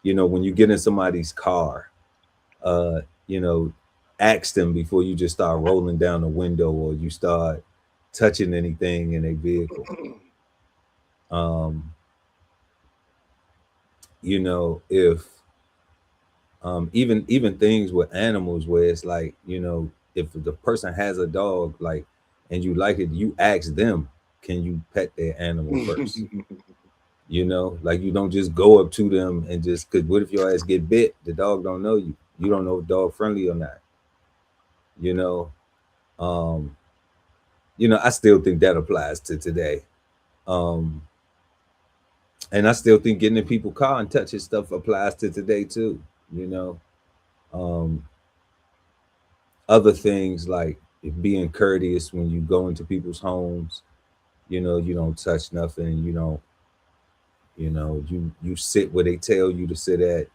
You know, when you get in somebody's car, you know, ask them before you just start rolling down the window or you start touching anything in a vehicle. You know, if even things with animals where it's like, you know, if the person has a dog, like, and you like it, you ask them, can you pet their animal first? You know, like you don't just go up to them and just, because what if your ass get bit? The dog don't know you. You don't know if dog friendly or not. You know, I still think that applies to today. And I still think getting in people's car and touching stuff applies to today too. You know, other things like being courteous when you go into people's homes. You know, you don't touch nothing. You don't. You know, you sit where they tell you to sit at.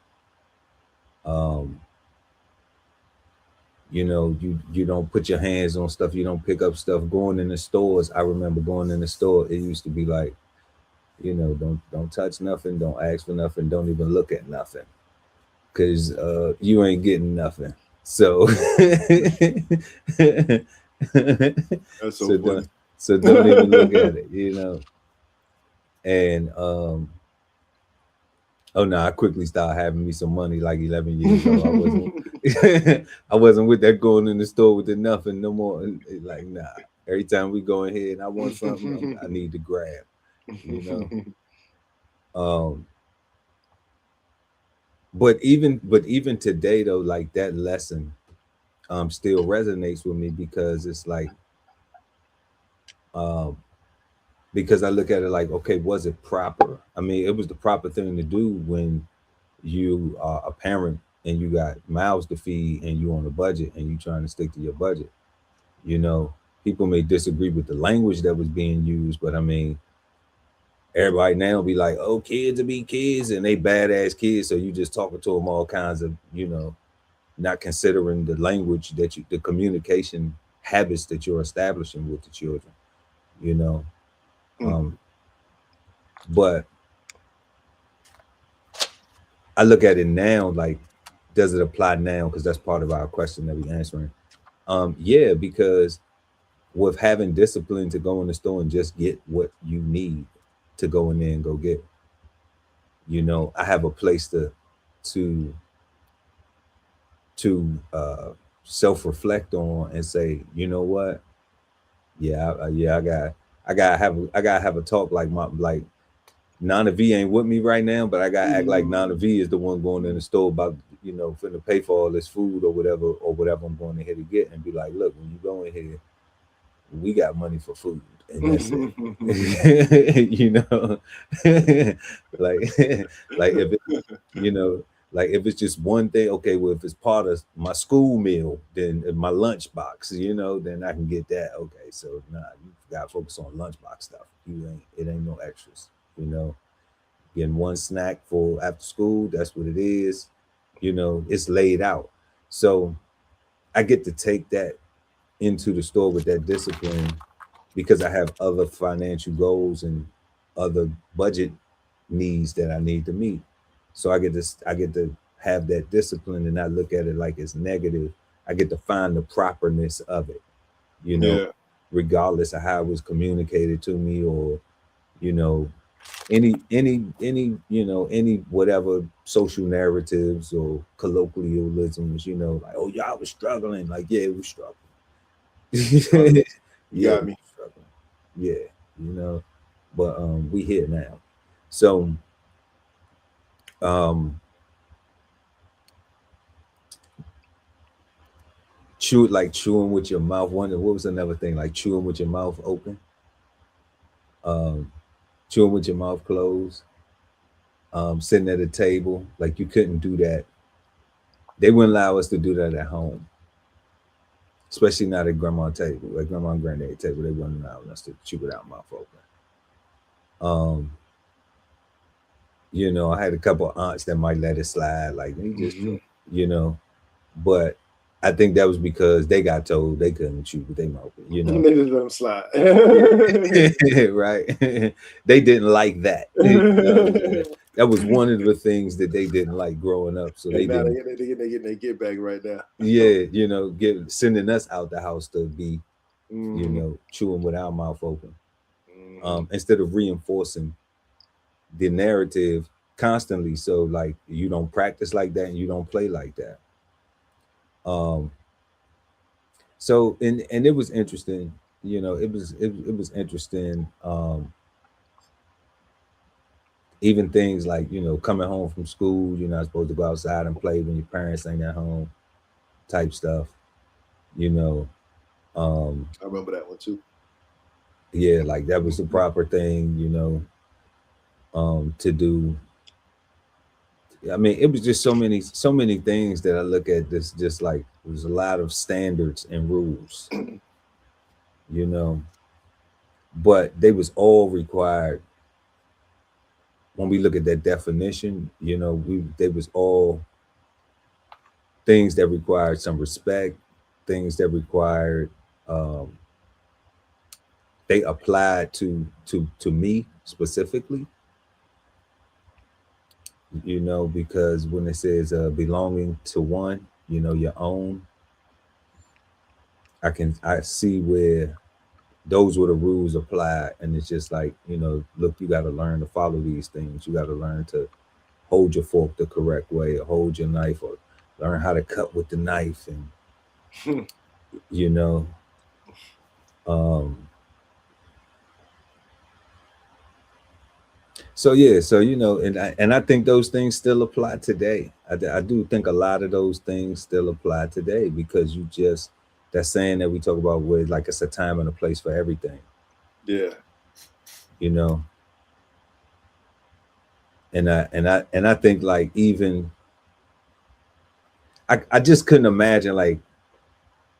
You know, you don't put your hands on stuff. You don't pick up stuff. Going in the stores, I remember going in the store. It used to be like, you know, don't touch nothing. Don't ask for nothing. Don't even look at nothing, because you ain't getting nothing. So, That's so funny. So don't even look at it. You know, and oh no, I quickly started having me some money like 11 years old. I wasn't with that going in the store with the nothing no more. Like, nah. Every time we go in here and I want something, I need to grab. You know. But even today though, like that lesson still resonates with me, because it's like because I look at it like, okay, was it proper? I mean, it was the proper thing to do when you are a parent and you got mouths to feed and you on a budget and you trying to stick to your budget. You know, people may disagree with the language that was being used, but I mean, everybody now be like, oh, kids will be kids and they badass kids. So you just talking to them all kinds of, you know, not considering the language that the communication habits that you're establishing with the children, you know. But I look at it now, like, does it apply now? Because that's part of our question that we're answering. Yeah, because with having discipline to go in the store and just get what you need to go in there and go get, I have a place to self-reflect on and say, you know what? Yeah, I gotta have a talk like Nana V ain't with me right now, but I gotta act like Nana V is the one going in the store about finna pay for all this food or whatever I'm going in here to get, and be like, look, when you go in here, we got money for food, and that's it. Like like if it, like if it's just one thing, okay, well, if it's part of my school meal, then in my lunch box, then I can get that. Okay, so nah, you gotta focus on lunchbox stuff. It ain't no extras, getting one snack for after school, that's what it is. It's laid out. So I get to take that into the store with that discipline because I have other financial goals and other budget needs that I need to meet. So I get to have that discipline and not look at it like it's negative. I get to find the properness of it, Yeah. regardless of how it was communicated to me, or you know any whatever social narratives or colloquialisms, like, oh, y'all was struggling. Like, yeah, it was struggling. You Yeah, got me. struggling. Yeah, but we here now. So um chewing with your mouth. What was another thing, like chewing with your mouth open, um chewing with your mouth closed, sitting at a table, like you couldn't do that. They wouldn't allow us to do that at home, especially not at grandma's table, like grandma and granddad table. They wouldn't allow us to chew with our mouth open. I had a couple of aunts that might let it slide, like they just chew, but I think that was because they got told they couldn't chew with their mouth, They just let them slide. Right. They didn't like that. That was one of the things that they didn't like growing up. So they now didn't. they getting their get back right now. Yeah, sending us out the house to be, chewing with our mouth open, instead of reinforcing the narrative constantly. So like you don't practice like that and you don't play like that. So and it was interesting, it was interesting. Even things like, coming home from school, you're not supposed to go outside and play when your parents ain't at home, type stuff. I remember that one too. Yeah, like that was the proper thing, to do. I mean, it was just so many things that I look at this, just like there's a lot of standards and rules, but they was all required. When we look at that definition, they was all things that required some respect, things that required, they applied to me specifically, because when it says belonging to one, your own, I see where those were the rules applied. And it's just like, look, you got to learn to follow these things. You got to learn to hold your fork the correct way, or hold your knife, or learn how to cut with the knife. And so yeah, so and I think those things still apply today. I do think a lot of those things still apply today, because that saying that we talk about, where like it's a time and a place for everything. Yeah. And I think, like, even I just couldn't imagine like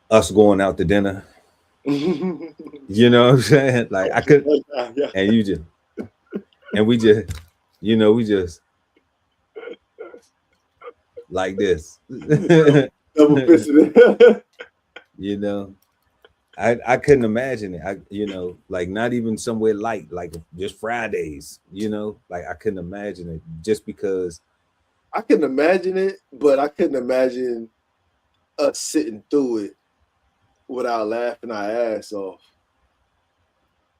us going out to dinner. You know what I'm saying? Like I could, Yeah. and we just, we just like this. Double fisted. I couldn't imagine it. Like not even somewhere light, like just Fridays, like I couldn't imagine it just because I couldn't imagine it, but I couldn't imagine us sitting through it without laughing our ass off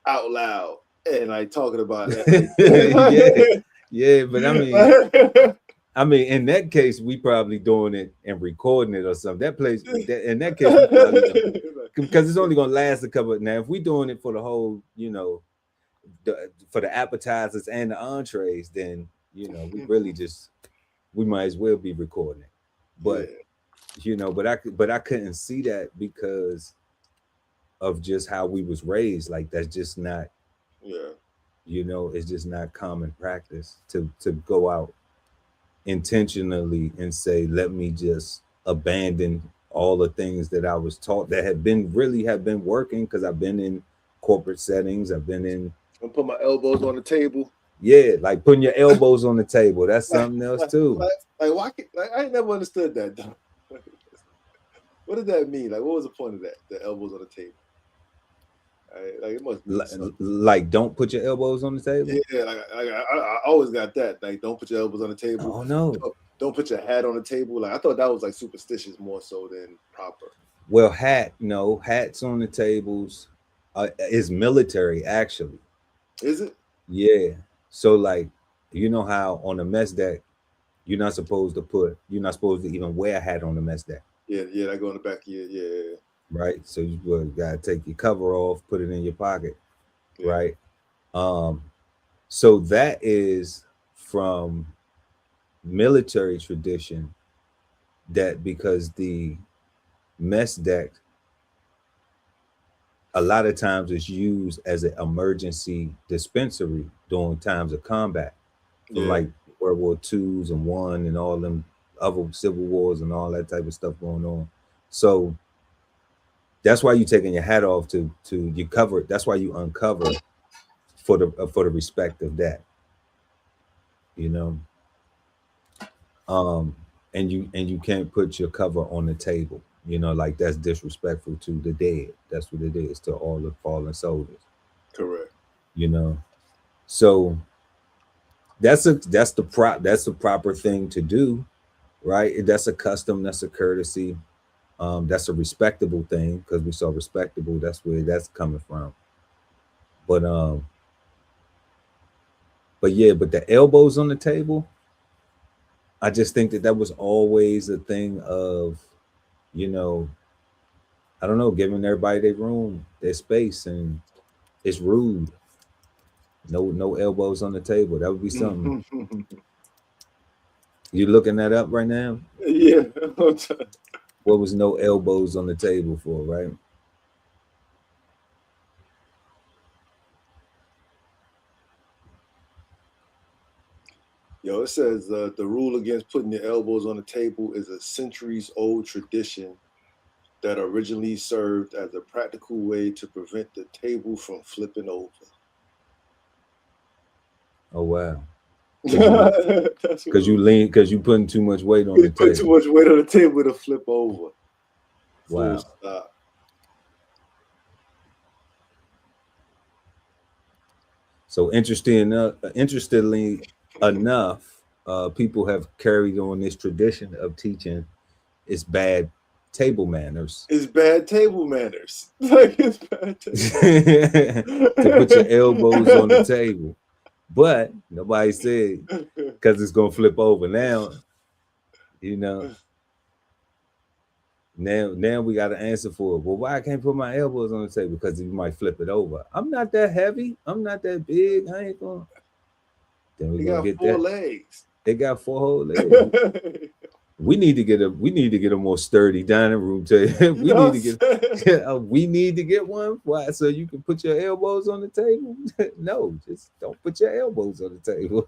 out loud and like talking about that. yeah, but I mean, in that case, we probably doing it and recording it or something. In that case, we probably because it's only gonna last a couple. Now, if we doing it for the whole, for the appetizers and the entrees, then we really we might as well be recording it. But but I couldn't see that because of just how we was raised. Like that's just not, it's just not common practice to go out intentionally and say, let me just abandon all the things that I was taught that have been working, because I've been in corporate settings. I've been in. I'm put my elbows on the table. Yeah, like putting your elbows on the table. That's something else too. Like why? I ain't never understood that though. What did that mean? Like, what was the point of that? The elbows on the table. Like it must be like don't put your elbows on the table. Yeah, I always got that. Like, don't put your elbows on the table. Oh no. Don't put your hat on the table. Like I thought that was like superstitious more so than proper. Well, hats on the tables is military actually. Is it? Yeah. So like, you know how on the mess deck, you're not supposed to even wear a hat on the mess deck. Yeah, that go in the back of your, yeah. Right. So you gotta take your cover off, put it in your pocket. Yeah. Right. So that is from military tradition, that because the mess deck a lot of times is used as an emergency dispensary during times of combat. So like World War IIs and I and all them other civil wars and all that type of stuff going on. So that's why you taking your hat off to you cover it. That's why you uncover for the respect of that, and you can't put your cover on the table, like that's disrespectful to the dead. That's what it is, to all the fallen soldiers. Correct. So that's the proper thing to do, right? That's a custom, that's a courtesy. That's a respectable thing, because we saw respectable. That's where that's coming from. But the elbows on the table, I just think that was always a thing of, I don't know, giving everybody their room, their space, and it's rude. No elbows on the table. That would be something. You looking that up right now? Yeah. What was no elbows on the table for, right? It says the rule against putting your elbows on the table is a centuries-old tradition that originally served as a practical way to prevent the table from flipping over. Oh wow! Because you putting too much weight on the table. Too much weight on the table to flip over. Wow. So interestingly enough, people have carried on this tradition of teaching it's bad table manners. It's bad table manners. Like it's bad table. To put your elbows on the table. But nobody said because it's gonna flip over. Now, now we got to answer for it. Well, why I can't put my elbows on the table? Because you might flip it over. I'm not that heavy. I'm not that big. I ain't gonna. Then we gonna get 4 legs. They got 4 whole legs. We need to get a more sturdy dining room table. We need to get one. Why? So you can put your elbows on the table? No, just don't put your elbows on the table.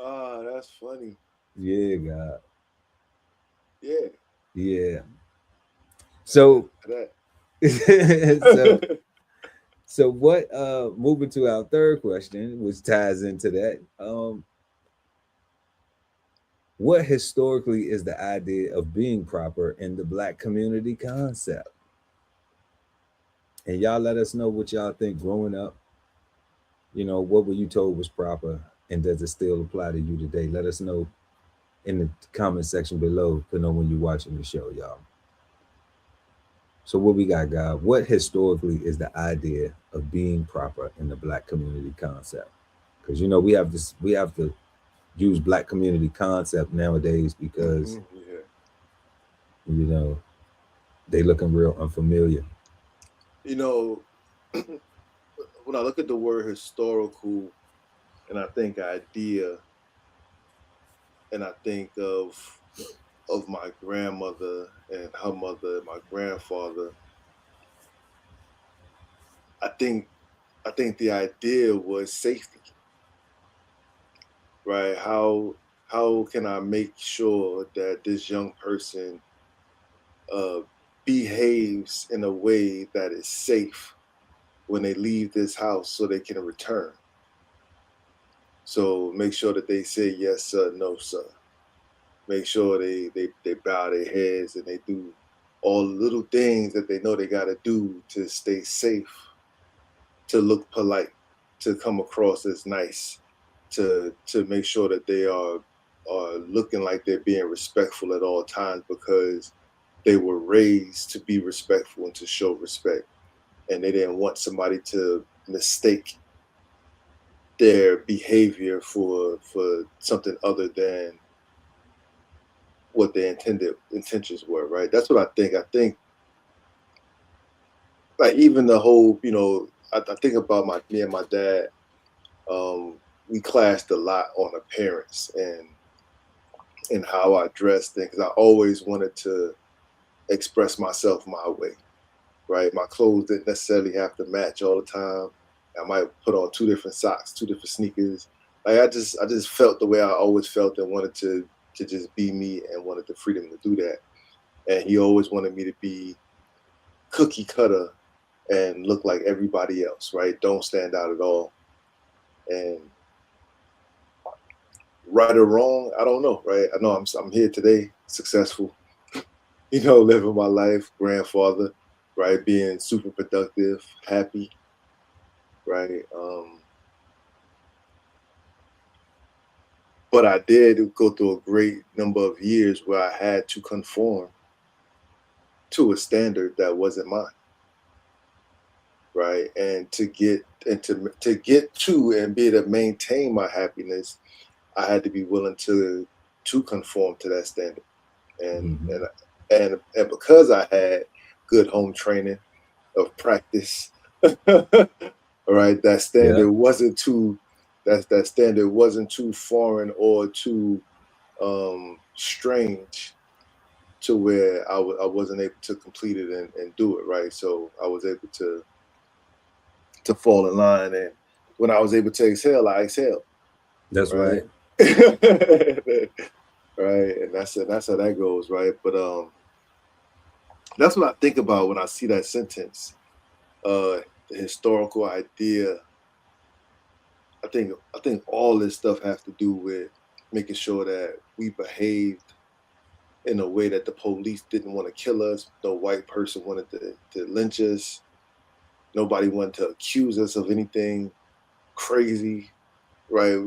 Oh, that's funny. Yeah, God. Yeah. Yeah. So so what moving to our third question, which ties into that. What historically is the idea of being proper in the Black community concept? And y'all let us know what y'all think growing up. You know, what were you told was proper, and does it still apply to you today? Let us know in the comment section below to know when you're watching the show, y'all. So what we got, God? What historically is the idea of being proper in the Black community concept? Because you know we have to use Black community concept nowadays because you know they looking real unfamiliar. You know, when I look at the word historical, and I think idea, and I think of my grandmother and her mother, my grandfather, I think the idea was safety, right? How can I make sure that this young person behaves in a way that is safe when they leave this house so they can return? So make sure that they say yes sir, no sir. Make sure they bow their heads and they do all the little things that they know they got to do to stay safe, to look polite, to come across as nice, to make sure that they are looking like they're being respectful at all times because they were raised to be respectful and to show respect, and they didn't want somebody to mistake their behavior for something other than what their intentions were, right? That's what I think. I think like even the whole, you know, I think about me and my dad. We clashed a lot on appearance and how I dressed things. I always wanted to express myself my way, right? My clothes didn't necessarily have to match all the time. I might put on 2 different socks, 2 different sneakers. Like I just felt the way I always felt and wanted to just be me and wanted the freedom to do that. And he always wanted me to be cookie cutter and look like everybody else, right? Don't stand out at all. And right or wrong, I don't know, right? I know I'm here today, successful, you know, living my life, grandfather, right? Being super productive, happy, right? But I did go through a great number of years where I had to conform to a standard that wasn't mine, right? And to get to and be able to maintain my happiness, I had to be willing to conform to that standard. And and because I had good home training of practice, right, that standard wasn't too that standard wasn't too foreign or too strange to where I wasn't able to complete it and do it right. So I was able to fall in line, and when I was able to exhale, I exhaled. That's right. Right, and that's how that goes, right? But that's what I think about when I see that sentence. The historical idea. I think all this stuff has to do with making sure that we behaved in a way that the police didn't want to kill us. No white person wanted to lynch us. Nobody wanted to accuse us of anything crazy, right?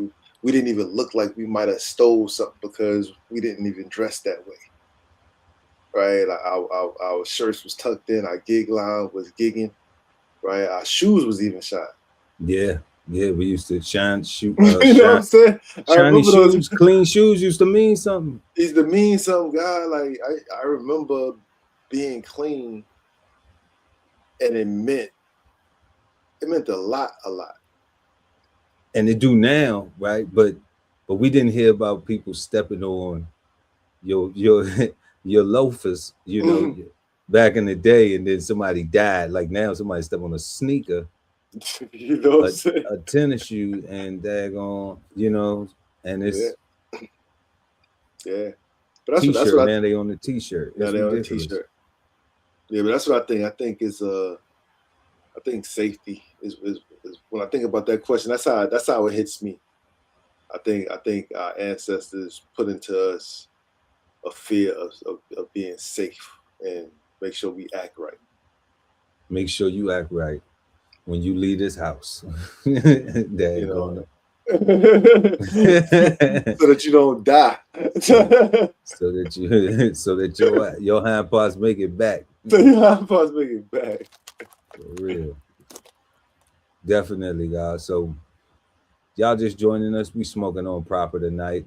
We didn't even look like we might have stole something because we didn't even dress that way, right? Like our shirts was tucked in, our gig line was gigging, right? Our shoes was even shine. Yeah, we used to shine, shoot, you know what I'm saying? I shiny remember shoes, clean shoes used to mean something. Used to mean something, guy. Like I remember being clean, and it meant a lot. And they do now, right? But we didn't hear about people stepping on your your loafers, you know, back in the day, and then somebody died. Like now, somebody stepped on a sneaker, you know what I'm saying? A tennis shoe, and daggone, you know, and it's yeah. But that's what now they on the t-shirt. Now they on the t-shirt. Yeah, but that's what I think. I think is I think safety is when I think about that question. That's how it hits me. I think our ancestors put into us a fear of being safe and make sure we act right. make sure you act right when you leave this house. Dad know, going so that you don't die. so that you so that your hind parts make it back. So your hind parts make it back. For real. Definitely, guys. So y'all just joining us. We smoking on proper tonight.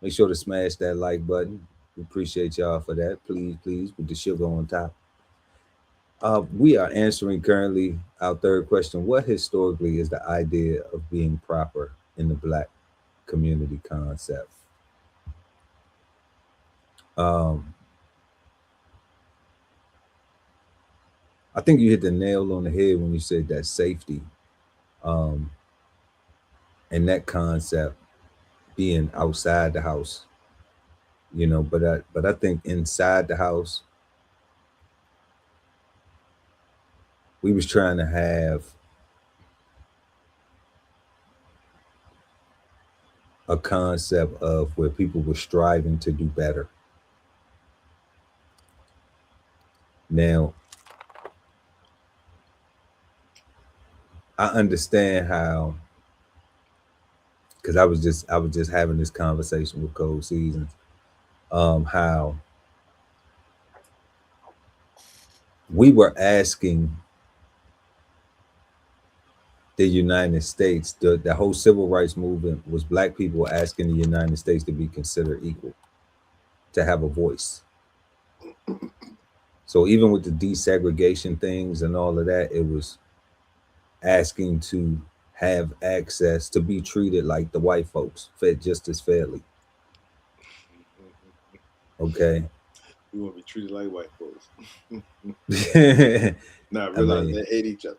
Make sure to smash that like button. We appreciate y'all for that. Please, please, with the sugar on top. We are answering currently our third question. What historically is the idea of being proper in the Black community concept? I think you hit the nail on the head when you said that safety, and that concept being outside the house, but I think inside the house, we was trying to have a concept of where people were striving to do better. Now, I understand how, because I was just having this conversation with Cold Seasons, how we were asking the United States, the whole civil rights movement was Black people asking the United States to be considered equal, to have a voice. So even with the desegregation things and all of that, it was asking to have access to be treated like the white folks, fed just as fairly. Okay. We want to be treated like white folks. Not I realize mean, they hate each other.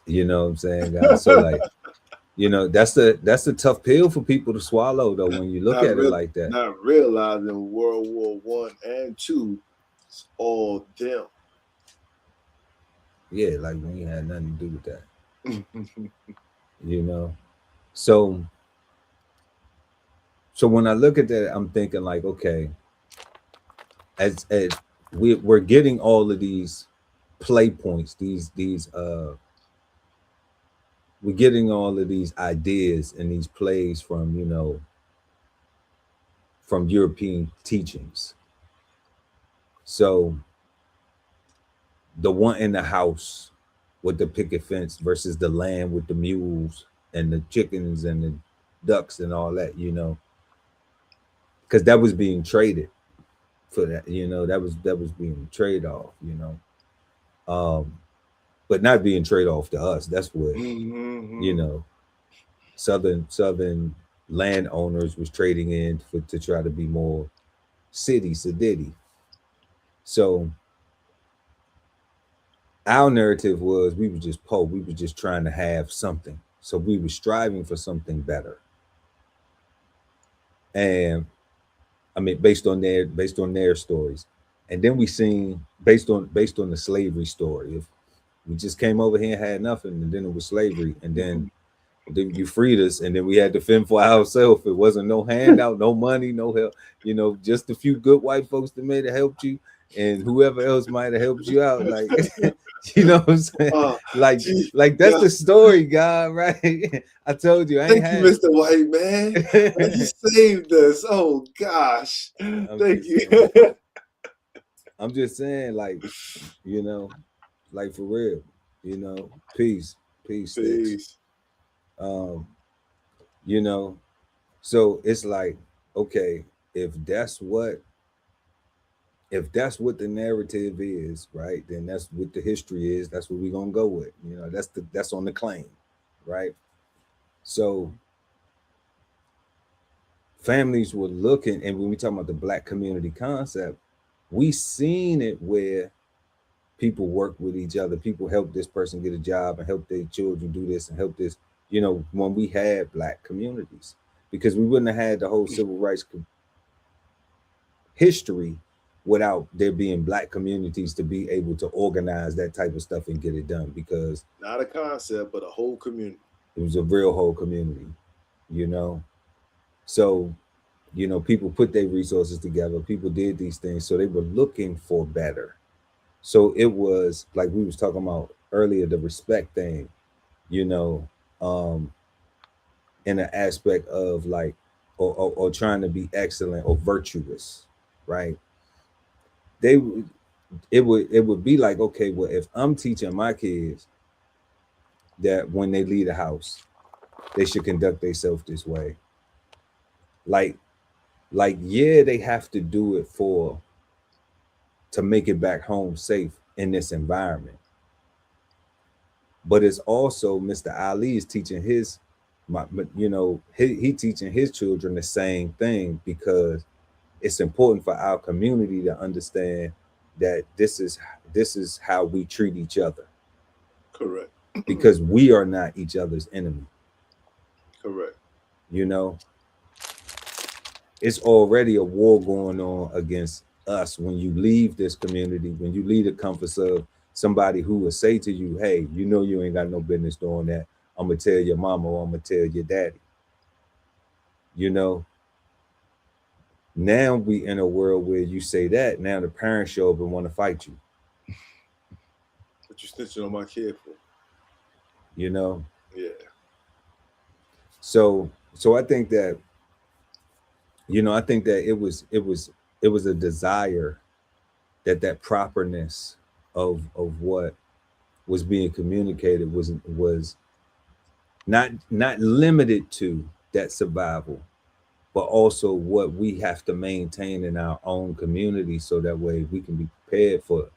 You know what I'm saying, guys? So like, that's the tough pill for people to swallow though when you look at it like that. Not realizing World War I and II, it's all them. Yeah, like we ain't had nothing to do with that. So when I look at that, I'm thinking like, okay, as we're getting all of these play points, we're getting all of these ideas and these plays from from European teachings. So the one in the house with the picket fence versus the land with the mules and the chickens and the ducks and all that, because that was being traded for that, that was being trade off, but not being trade off to us. That's what southern landowners was trading in to try to be more city. So our narrative was we were just poor. We were just trying to have something. So we were striving for something better. And I mean, based on their stories. And then we seen based on the slavery story. If we just came over here and had nothing, and then it was slavery, and then you freed us, and then we had to fend for ourselves. It wasn't no handout, no money, no help. Just a few good white folks that may have helped you, and whoever else might have helped you out. Like, what I'm saying? Like that's the story, God, right? I told you, Thank you, Mr. White Man. You saved us. Oh gosh, thank you. I'm just saying, like, like for real, peace. Sticks. So it's like, okay, if that's what the narrative is, right, then that's what the history is. That's what we're gonna go with. That's on the claim, right? So families were looking, and when we talk about the Black community concept, we seen it where people work with each other. People help this person get a job and help their children do this and help this. When we had Black communities, because we wouldn't have had the whole civil rights history without there being Black communities to be able to organize that type of stuff and get it done. Because not a concept, but a whole community. It was a real whole community, So, people put their resources together. People did these things, so they were looking for better. So it was like we was talking about earlier, the respect thing, you know, in an aspect of like, or trying to be excellent or virtuous, right? They it would be like, okay, well, if I'm teaching my kids that when they leave the house, they should conduct themselves this way, like yeah, they have to do it for to make it back home safe in this environment. But it's also Mr. Ali is teaching his, he teaching his children the same thing, because it's important for our community to understand that this is how we treat each other, Correct. because we are not each other's enemy. Correct. You know, it's already a war going on against us when you leave this community, when you leave the comforts of somebody who will say to you, hey, you know, you ain't got no business doing that. I'm gonna tell your mama, or I'm gonna tell your daddy. You know, now we in a world where you say that, now the parents show up and want to fight you. What you snitching on my kid for? You know? Yeah. So I think that, I think that it was a desire that properness of what was being communicated was not limited to that survival, but also what we have to maintain in our own community, so that way we can be prepared for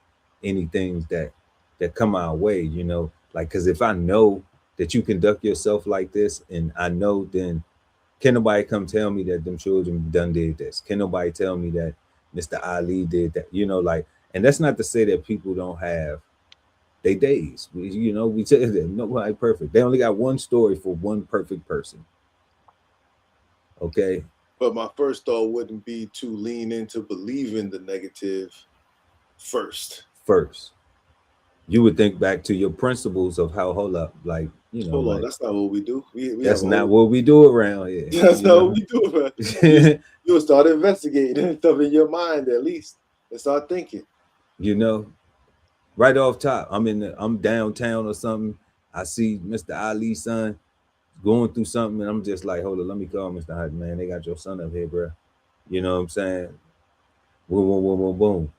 any things that come our way, like, because if I know that you conduct yourself like this, and I know, then can nobody come tell me that them children done did this? Can nobody tell me that Mr. Ali did that? Like, and that's not to say that people don't have they days. We tell them nobody perfect. They only got one story for one perfect person. Okay. But my first thought wouldn't be to lean into believing the negative first. You would think back to your principles of how, hold up, like, hold on, like, that's not what we do. That's not what we do around here. That's not what we do. You'll start investigating stuff in your mind, at least, and start thinking. Right off top, I'm downtown or something. I see Mr. Ali's son going through something, and I'm just like, hold on, let me call Mr. Hyde, man. They got your son up here, bro. You know what I'm saying? Boom, boom, boom, boom, boom.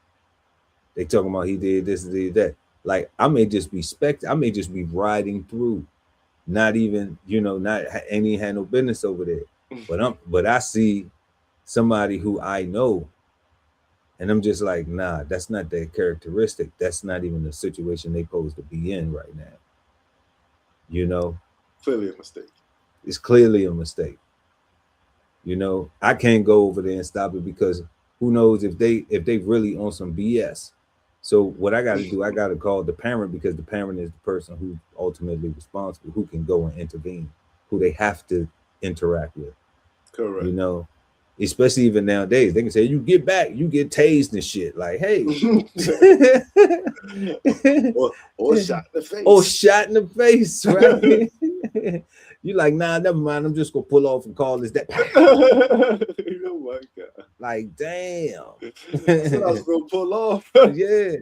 They talking about he did this, did that. Like, I may just be riding through, not even, not any had no business over there. But I see somebody who I know, and I'm just like, nah, that's not their characteristic. That's not even the situation they supposed to be in right now. Clearly a mistake. It's clearly a mistake. I can't go over there and stop it, because who knows if they really on some BS. So what I got to do, I got to call the parent, because the parent is the person who's ultimately responsible, who can go and intervene, who they have to interact with. Correct. Especially even nowadays, they can say, you get back, you get tased and shit. Like, hey. or shot in the face. Or shot in the face, right? You like, nah, never mind. I'm just going to pull off and call this that. Oh, my God. Like, damn. That's what I was going to pull off. Yeah.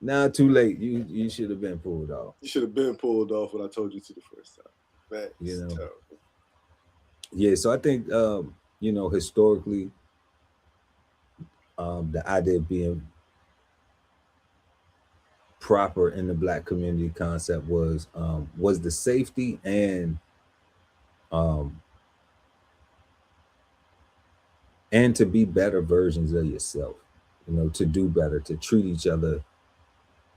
Now, too late. You should have been pulled off. You should have been pulled off when I told you to the first time. Man, terrible. Yeah, so I think, historically, the idea of being proper in the Black community concept was the safety and to be better versions of yourself, to do better, to treat each other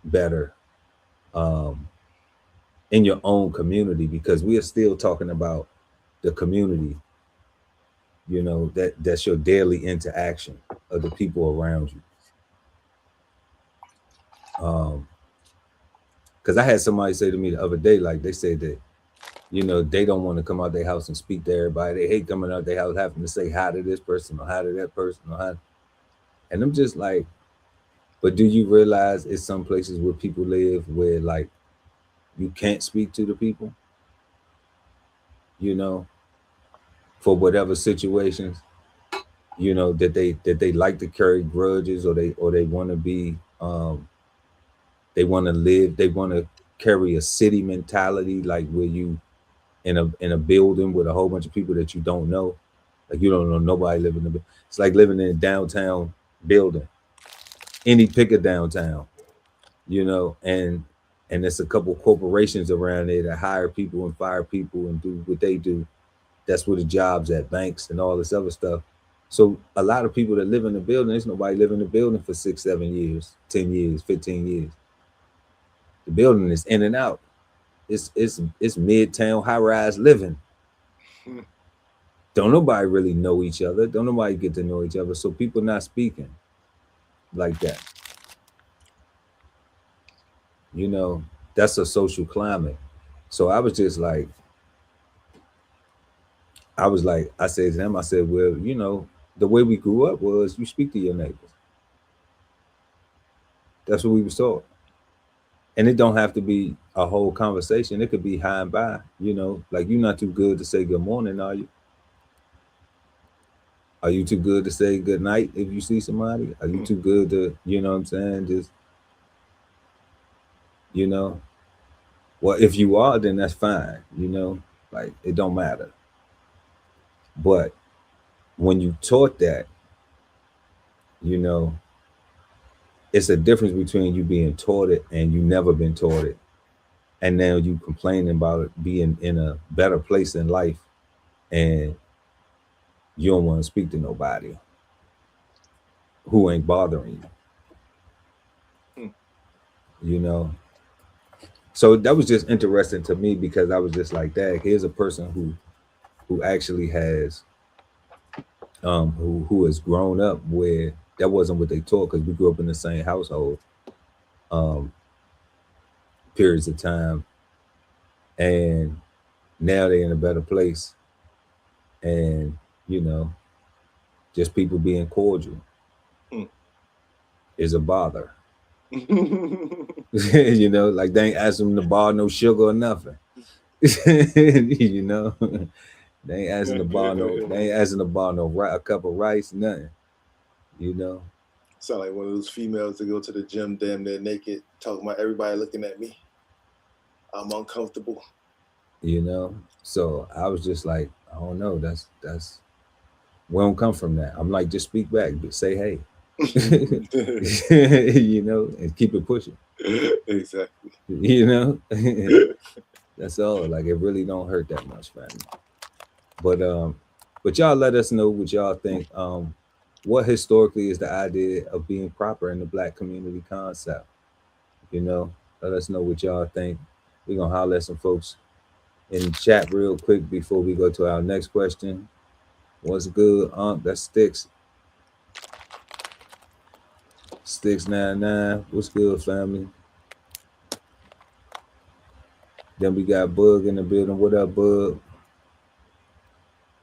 better in your own community, because we are still talking about the community, that's your daily interaction of the people around you. Because I had somebody say to me the other day, like, they said that, they don't want to come out their house and speak to everybody. They hate coming out their house having to say hi to this person or hi to that person or hi. And I'm just like, but do you realize it's some places where people live where, like, you can't speak to the people, for whatever situations, that they like to carry grudges, or they want to be They want to live. They want to carry a city mentality, like where you in a building with a whole bunch of people that you don't know. Like you don't know nobody living in the. It's like living in a downtown building. Any pick of downtown, you know, and there's a couple corporations around there that hire people and fire people and do what they do. That's where the jobs at, banks and all this other stuff. So a lot of people that live in the building, there's nobody living in the building for 6, 7 years, 10 years, 15 years. The building is in and out. It's midtown high rise living. Don't nobody really know each other. Don't nobody get to know each other. So people not speaking like that. You know, that's a social climate. So I was just like, I said to them, I said, well, you know, the way we grew up was you speak to your neighbors. That's what we was taught. And it don't have to be a whole conversation. It could be high and by, you know, like you're not too good to say good morning, are you? Are you too good to say good night if you see somebody? Are you too good to, you know what I'm saying? Just, you know, well, if you are, then that's fine, you know, like it don't matter. But when you taught that, you know, it's a difference between you being taught it and you never been taught it. And now you complaining about it being in a better place in life and you don't want to speak to nobody who ain't bothering you. You know? So that was just interesting to me because I was just like, dang, here's a person who actually has who has grown up where that wasn't what they taught, because we grew up in the same household periods of time, and now they're in a better place, and you know, just people being cordial is a bother. You know, like they ain't asking them to borrow no sugar or nothing. You know, they ain't asking to borrow no a cup of rice, nothing. You know, sound like one of those females that go to the gym damn near naked, talking about everybody looking at me. I'm uncomfortable. You know, so I was just like, I don't know. That's we don't come from that. I'm like, just speak back, but say hey. You know, and keep it pushing. Exactly. You know, that's all. Like it really don't hurt that much, family. But y'all let us know what y'all think. What historically is the idea of being proper in the Black community concept? You know, let us know what y'all think. We're gonna holler at some folks in the chat real quick before we go to our next question. What's good, That's Sticks. Sticks 99. What's good, family? Then we got Bug in the building. What up, Bug?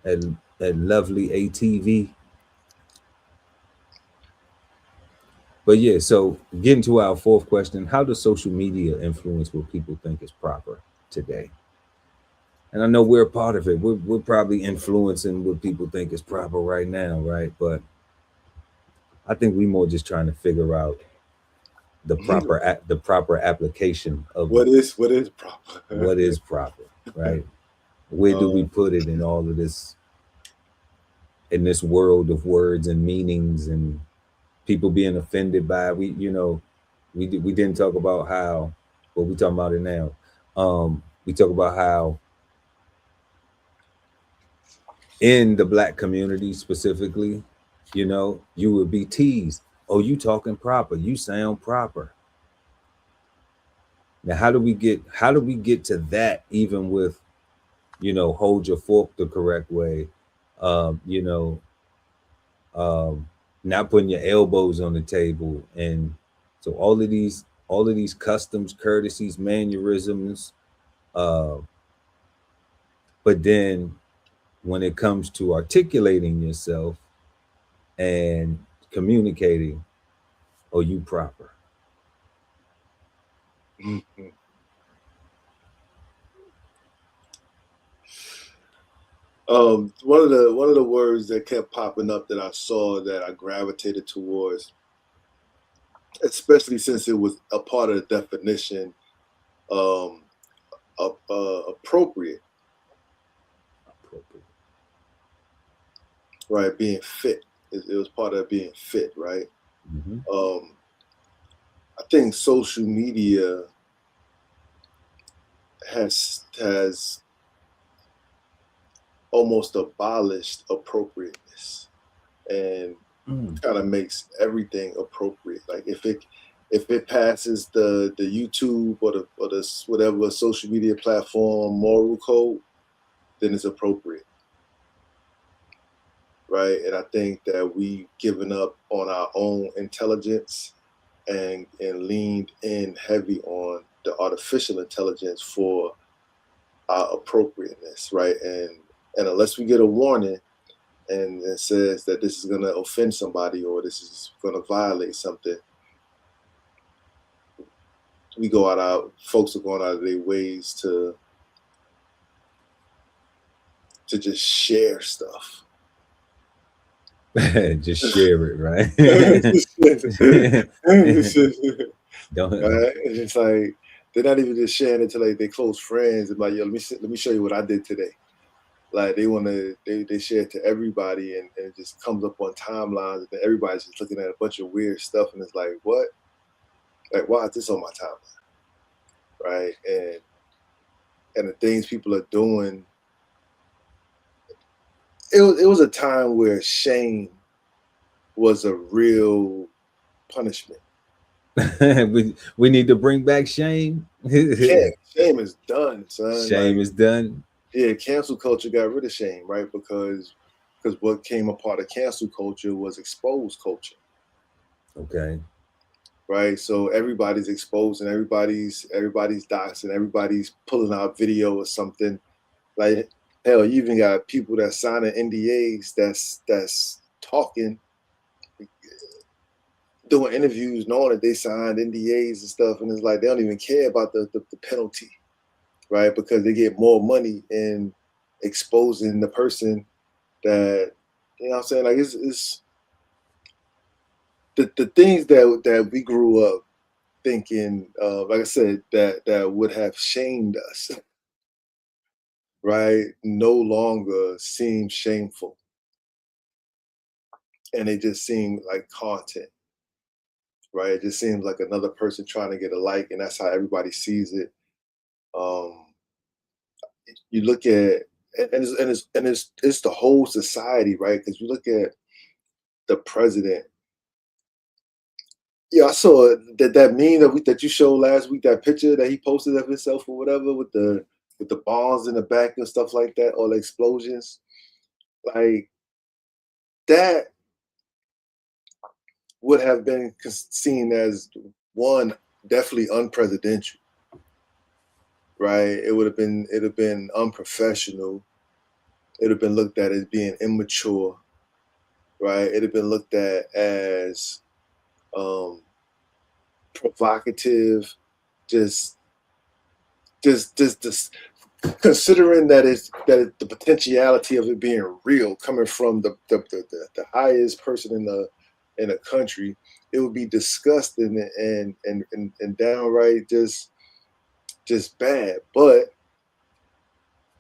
At lovely ATV. But yeah, so getting to our fourth question, how does social media influence what people think is proper today? And I know we're a part of it. We're probably influencing what people think is proper right now, right? But I think we more just trying to figure out the proper application of what is proper. What is proper, right? Where do we put it in all of this, in this world of words and meanings and people being offended by we didn't talk about how, well, we talking about it now. We talk about how in the Black community specifically, you know, you would be teased. Oh, you talking proper, you sound proper. Now, how do we get to that, even with, you know, hold your fork the correct way, you know, not putting your elbows on the table, and so all of these customs, courtesies, mannerisms, but then when it comes to articulating yourself and communicating, oh, you proper. One of the words that kept popping up that I saw that I gravitated towards especially since it was a part of the definition, appropriate, right? Being fit. It was part of being fit, right? I think social media has almost abolished appropriateness, and kind of makes everything appropriate. Like if it passes the YouTube or the whatever social media platform moral code, then it's appropriate, right? And I think that we've given up on our own intelligence and leaned in heavy on the artificial intelligence for our appropriateness, right? And unless we get a warning and it says that this is going to offend somebody or this is going to violate something, folks are going out of their ways to just share stuff. Just share it, right? It's like they're not even just sharing it to like their close friends. And like, yo, let me show you what I did today. Like they share it to everybody, and it just comes up on timelines, and everybody's just looking at a bunch of weird stuff, and it's like, what? Like, why is this on my timeline? Right? And the things people are doing. It was a time where shame was a real punishment. we need to bring back shame. Yeah, shame is done, son. Shame is done. Yeah, cancel culture got rid of shame, right? Because what came a part of cancel culture was exposed culture. Okay. Right. So everybody's exposed and everybody's doxing, everybody's pulling out video or something. Like, hell, you even got people that signing NDAs that's talking, doing interviews knowing that they signed NDAs and stuff, and it's like they don't even care about the penalty, right? Because they get more money in exposing the person that, you know what I'm saying? Like it's the things that we grew up thinking, like I said, that would have shamed us, right? No longer seem shameful. And it just seemed like content, right? It just seems like another person trying to get a like, and that's how everybody sees it. You look at, and it's the whole society, right? Because you look at the president. Yeah, I saw that meme that you showed last week, that picture that he posted of himself or whatever with the bombs in the back and stuff like that, all the explosions. Like that would have been seen as one, definitely unpresidential, right? It would have been unprofessional. It would have been looked at as being immature, right? It'd have been looked at as provocative, just considering that the potentiality of it being real, coming from the highest person in a country, it would be disgusting and downright just bad. But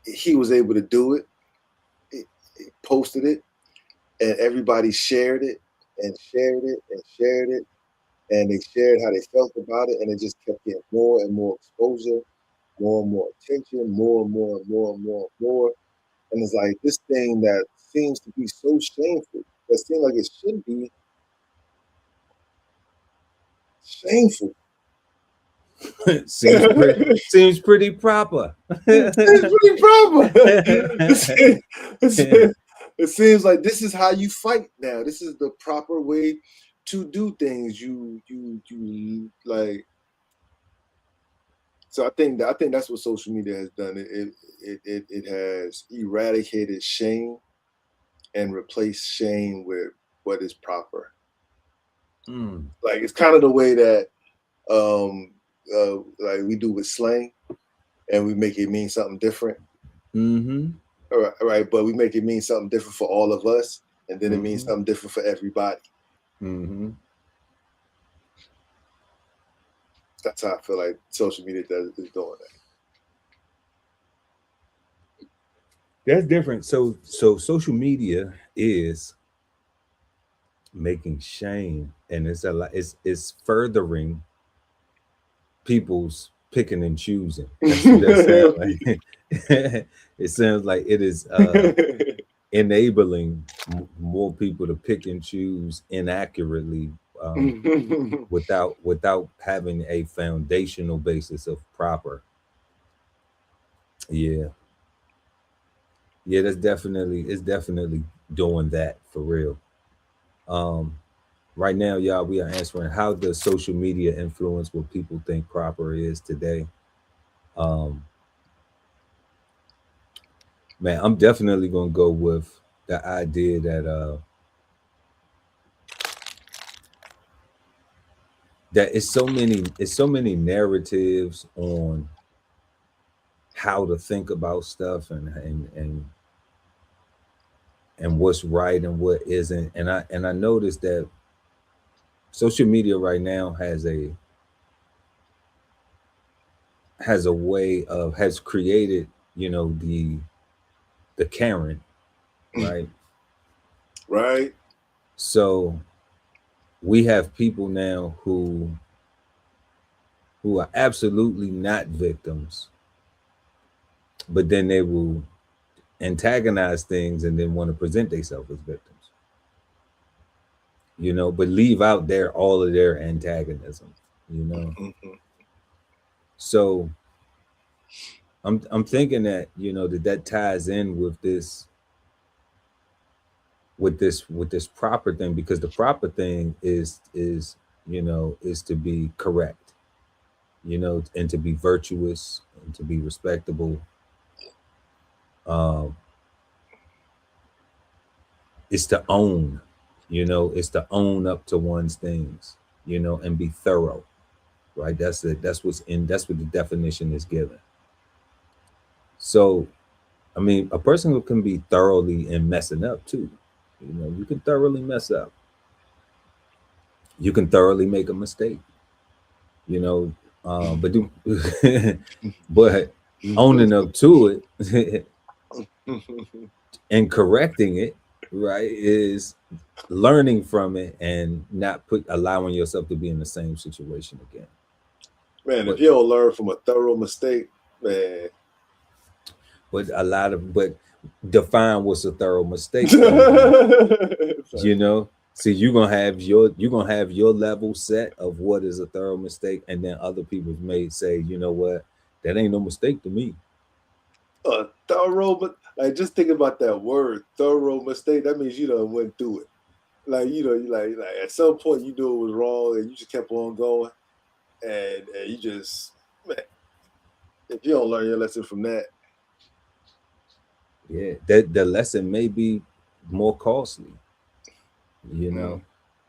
he was able to do it. He posted it, and everybody shared it and shared it and shared it, and they shared how they felt about it, and it just kept getting more and more exposure, more and more attention, more and more and more and more and more. And it's like this thing that seems to be so shameful, that seems like it should be shameful. seems pretty proper. It seems like this is how you fight now. This is the proper way to do things. You like. So I think that's what social media has done. It has eradicated shame and replaced shame with what is proper. Like it's kind of the way that like we do with slang, and we make it mean something different. Right, but we make it mean something different for all of us, and then it means something different for everybody. that's how I feel like social media is doing that. That's different. So social media is making shame, and it's a lot. It's furthering people's picking and choosing. That's what that sounds like. It sounds like it is enabling more people to pick and choose inaccurately, without having a foundational basis of proper. Yeah, it's definitely doing that for real. Right now, y'all, we are answering, how does social media influence what people think proper is today? Man, I'm definitely gonna go with the idea that it's so many narratives on how to think about stuff, and what's right and what isn't. And I noticed that social media right now has created, the Karen, right? Right. So we have people now who are absolutely not victims, but then they will antagonize things and then want to present themselves as victims, but leave out all of their antagonism, So I'm thinking that, that ties in with this proper thing, because the proper thing is to be correct, and to be virtuous and to be respectable. It's to own, it's to own up to one's things, and be thorough, right? That's what the definition is given. So, I mean, a person who can be thoroughly and messing up too. You can thoroughly mess up. You can thoroughly make a mistake. But but owning up to it and correcting it, right, is learning from it and not allowing yourself to be in the same situation again. Man, if you don't learn from a thorough mistake, man. But define what's a thorough mistake. See, you're gonna have your level set of what is a thorough mistake, and then other people may say, you know what, that ain't no mistake to me. A thorough, but like, just think about that word, thorough mistake. That means you done went through it. Like, you like at some point you knew it was wrong and you just kept on going, and you just, man, if you don't learn your lesson from that, yeah, that the lesson may be more costly,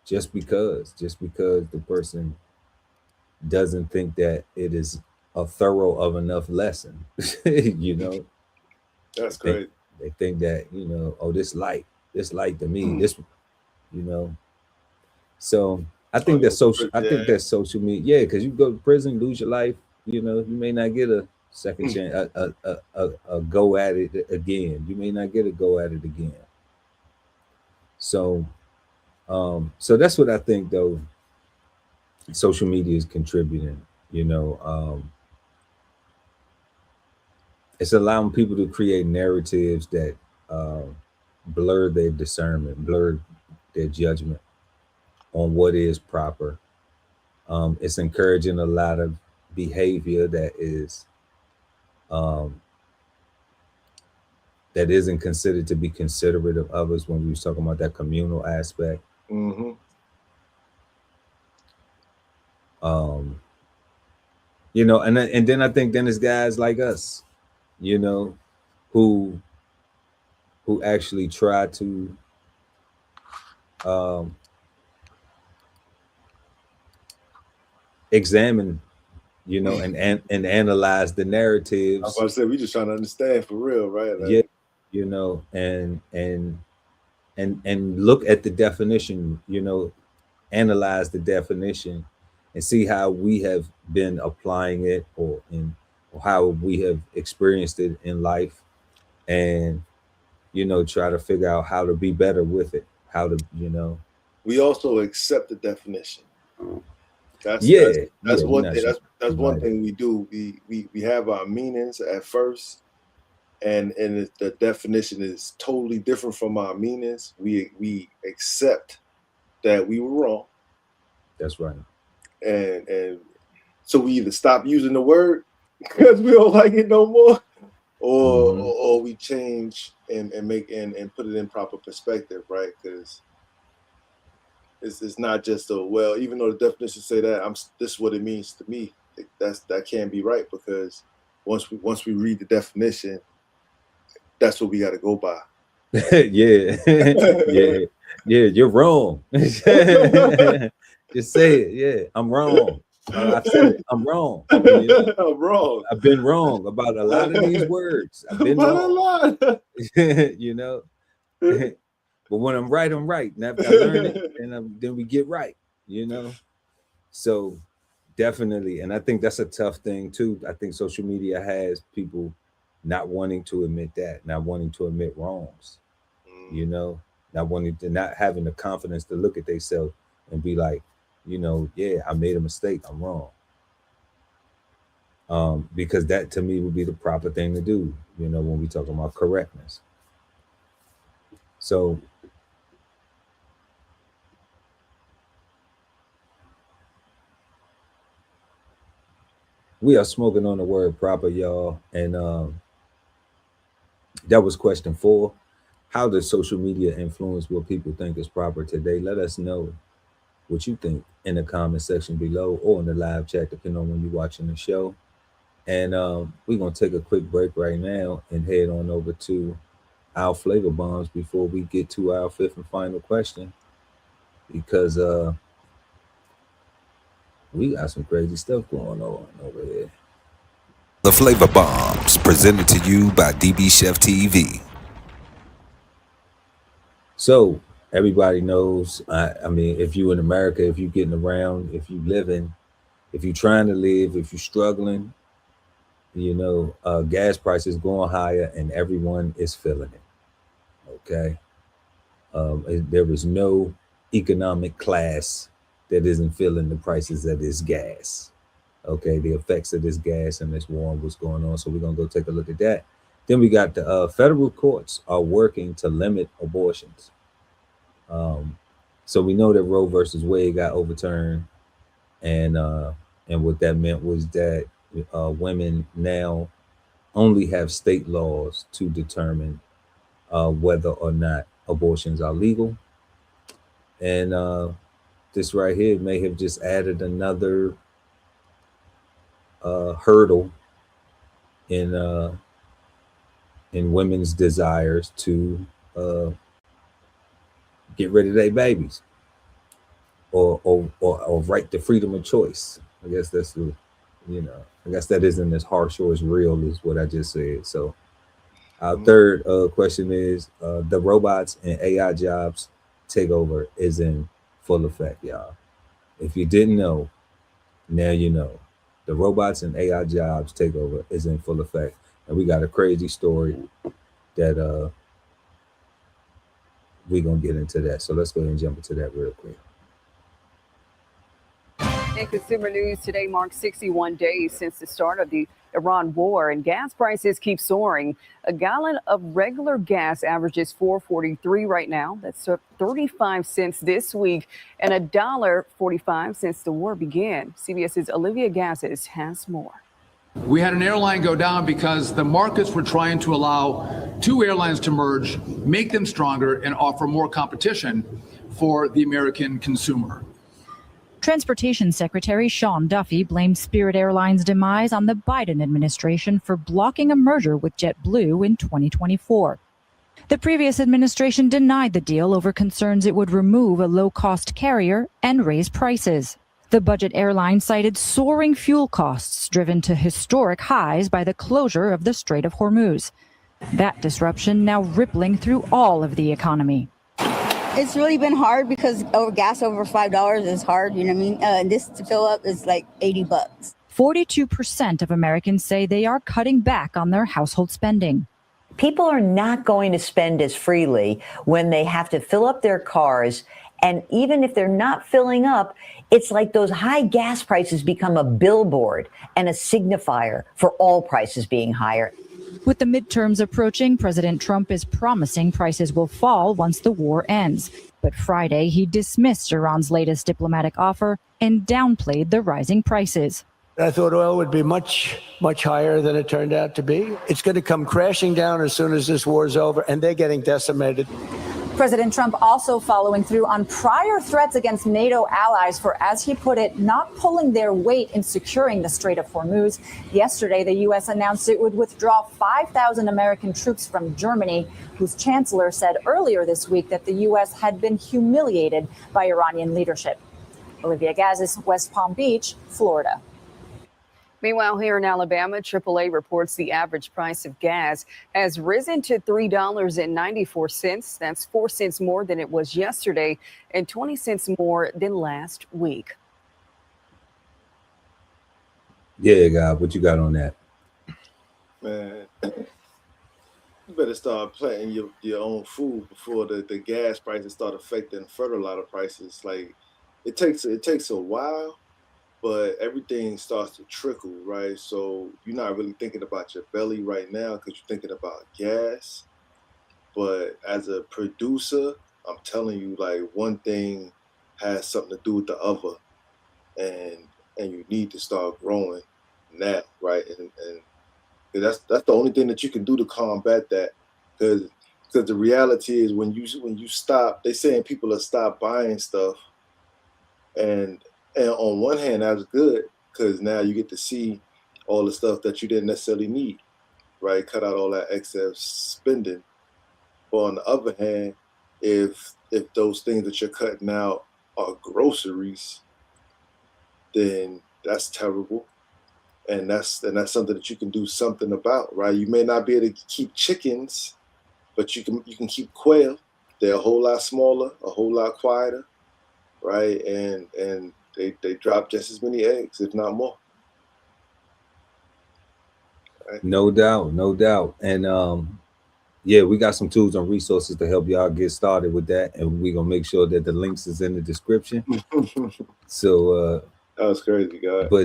just because the person doesn't think that it is a thorough of enough lesson. That's great. They think that, oh, this light to me, this, so I think that social media, because you go to prison, lose your life, you may not get a second chance, a go at it again. You may not get a go at it again. So that's what I think, though, social media is contributing. It's allowing people to create narratives that blur their discernment, blur their judgment on what is proper. It's encouraging a lot of behavior that isn't considered to be considerate of others, when we was talking about that communal aspect. Mm-hmm. And then I think it's guys like us, who actually try to examine, and analyze the narratives. I was about to say, we just trying to understand for real, right? Like, yeah, and look at the definition, analyze the definition, and see how we have been applying it or how we have experienced it in life, and try to figure out how to be better with it, how to we also accept the definition. That's one thing. That's one thing we do. We have our meanings at first, and the definition is totally different from our meanings. We accept that we were wrong. That's right. And so we either stop using the word because we don't like it no more, or we change and make and put it in proper perspective, right? Because it's not just even though the definition say that this is what it means to me. That can't be right, because once we read the definition, that's what we got to go by. yeah, you're wrong. Just say it. Yeah, I'm wrong. I've said it. I'm wrong. I'm wrong. I've been wrong about a lot of these words. I've been wrong. But when I'm right, I'm right. And after I learn it, and then we get right. So definitely, and I think that's a tough thing too. I think social media has people not wanting to admit that, not wanting to admit wrongs. Not having the confidence to look at themselves and be like, I made a mistake. I'm wrong. Because that to me would be the proper thing to do, when we talk about correctness. So we are smoking on the word proper, y'all. And that was question 4. How does social media influence what people think is proper today? Let us know what you think in the comment section below, or in the live chat, depending on when you're watching the show. And we're going to take a quick break right now and head on over to our flavor bombs before we get to our 5th and final question, because we got some crazy stuff going on over here. The Flavor Bombs, presented to you by DBCHEFTV. So everybody knows, I mean, if you in America, if you getting around, if you living, if you trying to live, if you struggling, gas prices going higher and everyone is feeling it. Okay. There is no economic class that isn't feeling the prices of this gas. Okay. The effects of this gas and this war and what's going on. So we're going to go take a look at that. Then we got the federal courts are working to limit abortions. So we know that Roe versus Wade got overturned, and what that meant was that women now only have state laws to determine whether or not abortions are legal. And this right here may have just added another hurdle in women's desires to get rid of their babies, or right to freedom of choice. I guess that's the, I guess that isn't as harsh or as real as what I just said. So our third question is, the robots and AI jobs takeover is in full effect, y'all. If you didn't know, now you know. The robots and AI jobs takeover is in full effect. And we got a crazy story that we're going to get into that. So let's go ahead and jump into that real quick. In consumer news, today marks 61 days since the start of the Iran war, and gas prices keep soaring. A gallon of regular gas averages $4.43 right now. That's up 35 cents this week, and $1.45 since the war began. CBS's Olivia Gasses has more. We had an airline go down because the markets were trying to allow two airlines to merge, make them stronger, and offer more competition for the American consumer. Transportation Secretary Sean Duffy blamed Spirit Airlines' demise on the Biden administration for blocking a merger with JetBlue in 2024. The previous administration denied the deal over concerns it would remove a low-cost carrier and raise prices. The budget airline cited soaring fuel costs driven to historic highs by the closure of the Strait of Hormuz. That disruption now rippling through all of the economy. It's really been hard because gas over $5 is hard. You know what I mean? This to fill up is like $80. 42% of Americans say they are cutting back on their household spending. People are not going to spend as freely when they have to fill up their cars. And even if they're not filling up, it's like those high gas prices become a billboard and a signifier for all prices being higher. With the midterms approaching, President Trump is promising prices will fall once the war ends. But Friday, he dismissed Iran's latest diplomatic offer and downplayed the rising prices. I thought oil would be much, much higher than it turned out to be. It's going to come crashing down as soon as this war is over, and they're getting decimated. President Trump also following through on prior threats against NATO allies for, as he put it, not pulling their weight in securing the Strait of Hormuz. Yesterday, the U.S. announced it would withdraw 5,000 American troops from Germany, whose chancellor said earlier this week that the U.S. had been humiliated by Iranian leadership. Olivia Gazis, West Palm Beach, Florida. Meanwhile, here in Alabama, AAA reports the average price of gas has risen to $3.94. That's 4 cents more than it was yesterday and 20 cents more than last week. Yeah, God, what you got on that? Man, you better start planting your own food before the gas prices start affecting fertilizer prices. Like it takes a while, but everything starts to trickle, right? So you're not really thinking about your belly right now because you're thinking about gas. But as a producer, I'm telling you, like one thing has something to do with the other, and you need to start growing now, right? And that's the only thing that you can do to combat that, because the reality is when you stop, they saying people will stop buying stuff, and on one hand, that's good because now you get to see all the stuff that you didn't necessarily need, right? Cut out all that excess spending. But on the other hand, if those things that you're cutting out are groceries, then that's terrible, and that's something that you can do something about, right? You may not be able to keep chickens, but you can keep quail. They're a whole lot smaller, a whole lot quieter, right? And they drop just as many eggs, if not more. Right? No doubt. And yeah, we got some tools and resources to help y'all get started with that, and we're gonna make sure that the links is in the description. So that was crazy, guys. But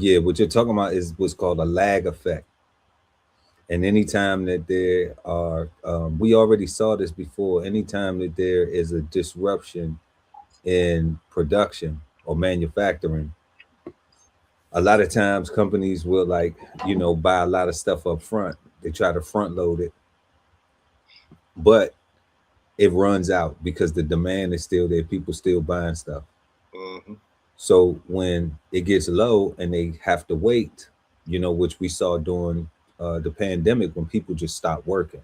yeah, what you're talking about is what's called a lag effect. And anytime that there are, we already saw this before, anytime that there is a disruption in production or manufacturing, a lot of times companies will buy a lot of stuff up front. They try to front load it, but it runs out because the demand is still there. People still buying stuff. Mm-hmm. So when it gets low and they have to wait, which we saw during the pandemic when people just stopped working,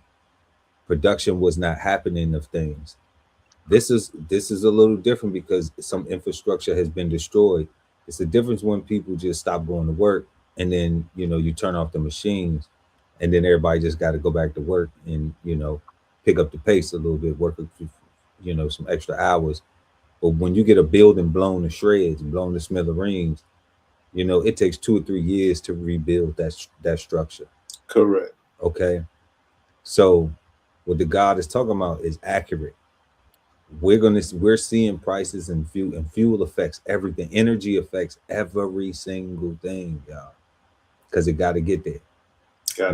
production was not happening of things. This is a little different because some infrastructure has been destroyed. It's the difference when people just stop going to work and then, you turn off the machines and then everybody just got to go back to work and, pick up the pace a little bit, work, some extra hours. But when you get a building blown to shreds, blown to smithereens, it takes 2 or 3 years to rebuild that structure. Correct. Okay. So what the God is talking about is accurate. We're seeing prices and fuel affects everything. Energy affects every single thing, y'all, because it got to get there. Got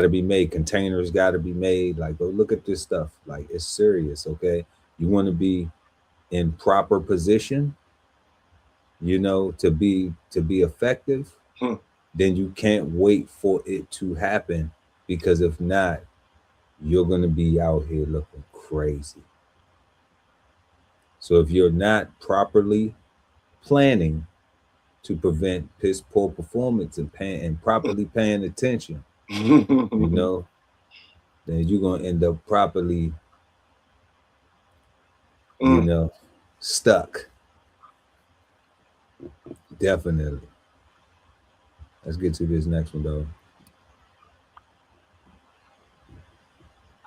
to be made. Containers got to be made. Like, go look at this stuff. Like, it's serious. Okay, you want to be in proper position, to be effective. Then you can't wait for it to happen, because if not, you're gonna be out here looking crazy. So if you're not properly planning to prevent piss poor performance and properly paying attention, then you're gonna end up properly, stuck. Definitely. Let's get to this next one, though.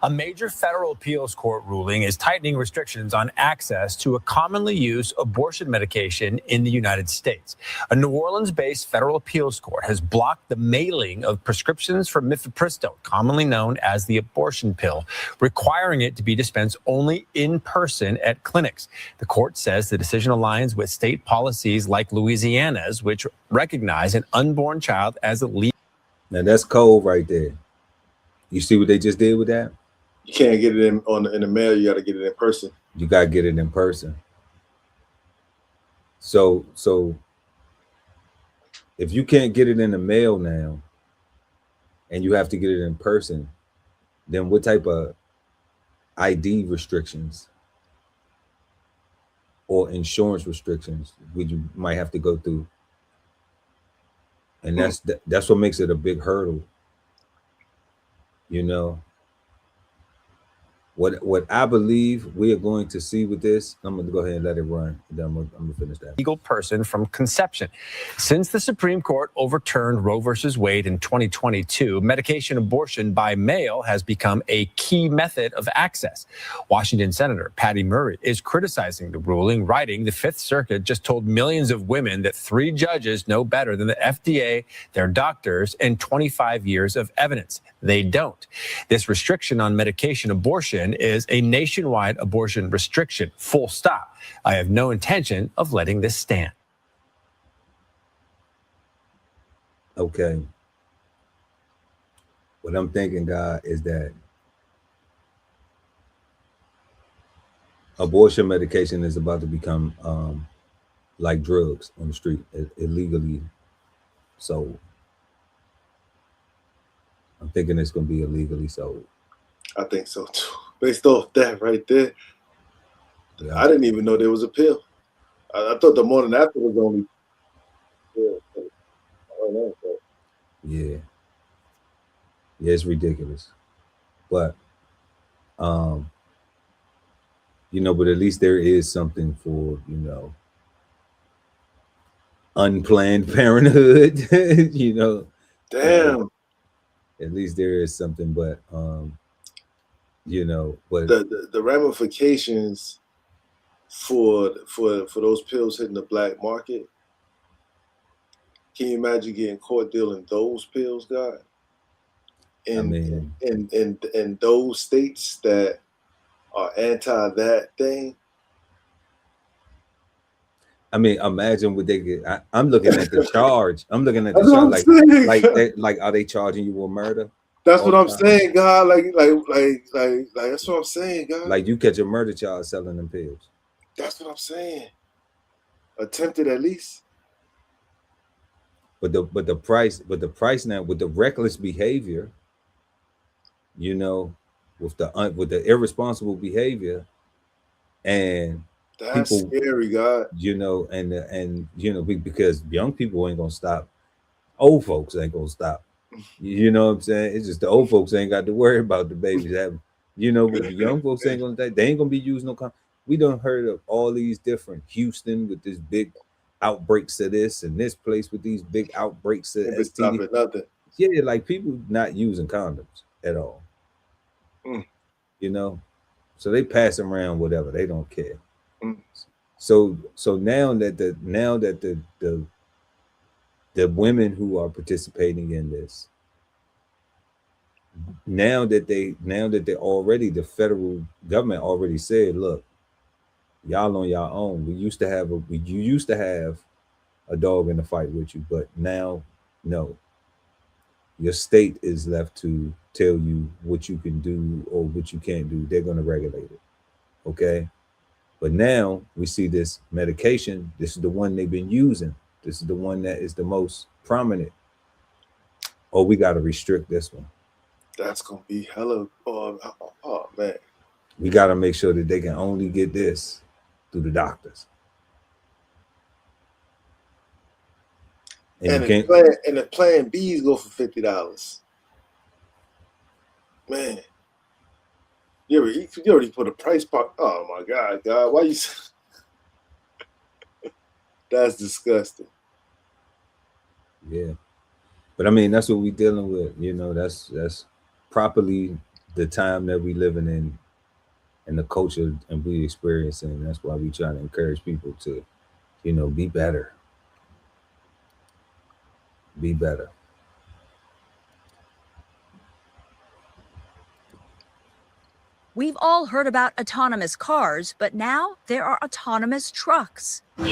A major federal appeals court ruling is tightening restrictions on access to a commonly used abortion medication in the United States. A New Orleans-based federal appeals court has blocked the mailing of prescriptions for mifepristone, commonly known as the abortion pill, requiring it to be dispensed only in person at clinics. The court says the decision aligns with state policies like Louisiana's, which recognize an unborn child as a legal. Now that's cold right there. You see what they just did with that? You can't get it in the mail. You got to get it in person. You got to get it in person. So if you can't get it in the mail now, and you have to get it in person, then what type of ID restrictions or insurance restrictions would you might have to go through? And that's what makes it a big hurdle. You know, what I believe we are going to see with this, I'm going to go ahead and let it run. Then I'm going to finish that. Legal person from conception. Since the Supreme Court overturned Roe versus Wade in 2022, medication abortion by mail has become a key method of access. Washington Senator Patty Murray is criticizing the ruling, writing, "The Fifth Circuit just told millions of women that 3 judges know better than the FDA, their doctors, and 25 years of evidence. They don't. This restriction on medication abortion is a nationwide abortion restriction, full stop. I have no intention of letting this stand." Okay. What I'm thinking, God, is that abortion medication is about to become like drugs on the street, illegally sold. I'm thinking it's going to be illegally sold. I think so too. Based off that right there, yeah. I didn't even know there was a pill. I thought the morning after was only. Yeah, it's ridiculous, but you know, but at least there is something for, you know, unplanned parenthood. You know, damn. At least there is something, but you know, but the ramifications for those pills hitting the black market. Can you imagine getting caught dealing those pills, God? In those states that are anti that thing. I mean, imagine what they get. I'm looking at the charge. I'm looking at the charge. Like, are they charging you with murder? That's what I'm saying, God. Like, that's what I'm saying, God. Like, you catch a murder charge selling them pills. That's what I'm saying. Attempted at least. But the price now, with the reckless behavior, you know, with the irresponsible behavior, and that's people, scary, God. You know, and you know, because young people ain't gonna stop, old folks ain't gonna stop. You know what I'm saying? It's just the old folks ain't got to worry about the babies having, you know, but the young folks ain't gonna, they ain't gonna be using no. We done heard of all these different Houston with this big outbreaks of this, and this place with these big outbreaks of STD. Nothing. Yeah, like people not using condoms at all. You know, so they pass them around whatever, they don't care. So now that the women who are participating in this, now that they already, the federal government already said, look, y'all on your own. You used to have a dog in the fight with you, but now, no. Your state is left to tell you what you can do or what you can't do. They're going to regulate it. Okay. But now we see this medication. This is the one they've been using. This is the one that is the most prominent. Oh, we got to restrict this one. That's going to be hella. Oh, man. We got to make sure that they can only get this through the doctors. And the plan B's go for $50. Man, you already put a price part. Oh my God, why you? That's disgusting. Yeah, but I mean that's what we're dealing with. You know, that's properly the time that we living in and the culture and we experiencing. That's why we trying to encourage people to, you know, be better. Be better. We've all heard about autonomous cars, but now there are autonomous trucks. For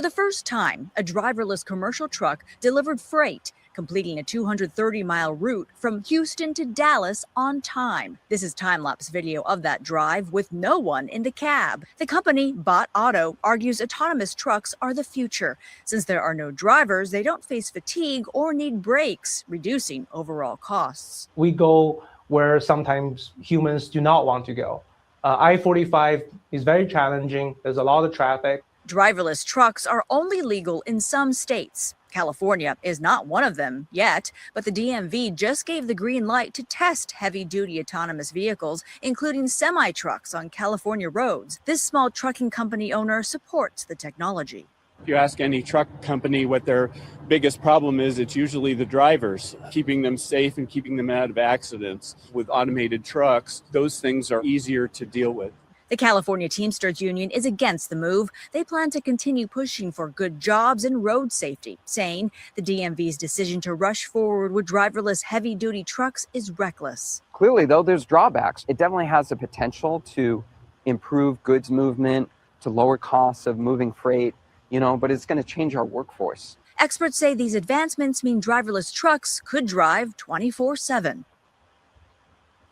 the first time, a driverless commercial truck delivered freight, completing a 230-mile route from Houston to Dallas on time. This is time-lapse video of that drive with no one in the cab. The company, Bot Auto, argues autonomous trucks are the future. Since there are no drivers, they don't face fatigue or need brakes, reducing overall costs. We go where sometimes humans do not want to go. I-45 is very challenging. There's a lot of traffic. Driverless trucks are only legal in some states. California is not one of them yet, but the DMV just gave the green light to test heavy-duty autonomous vehicles, including semi-trucks on California roads. This small trucking company owner supports the technology. If you ask any truck company what their biggest problem is, it's usually the drivers, keeping them safe and keeping them out of accidents. With automated trucks, those things are easier to deal with. The California Teamsters Union is against the move. They plan to continue pushing for good jobs and road safety, saying the DMV's decision to rush forward with driverless heavy-duty trucks is reckless. Clearly, though, there's drawbacks. It definitely has the potential to improve goods movement, to lower costs of moving freight, but it's going to change our workforce. Experts say these advancements mean driverless trucks could drive 24/7.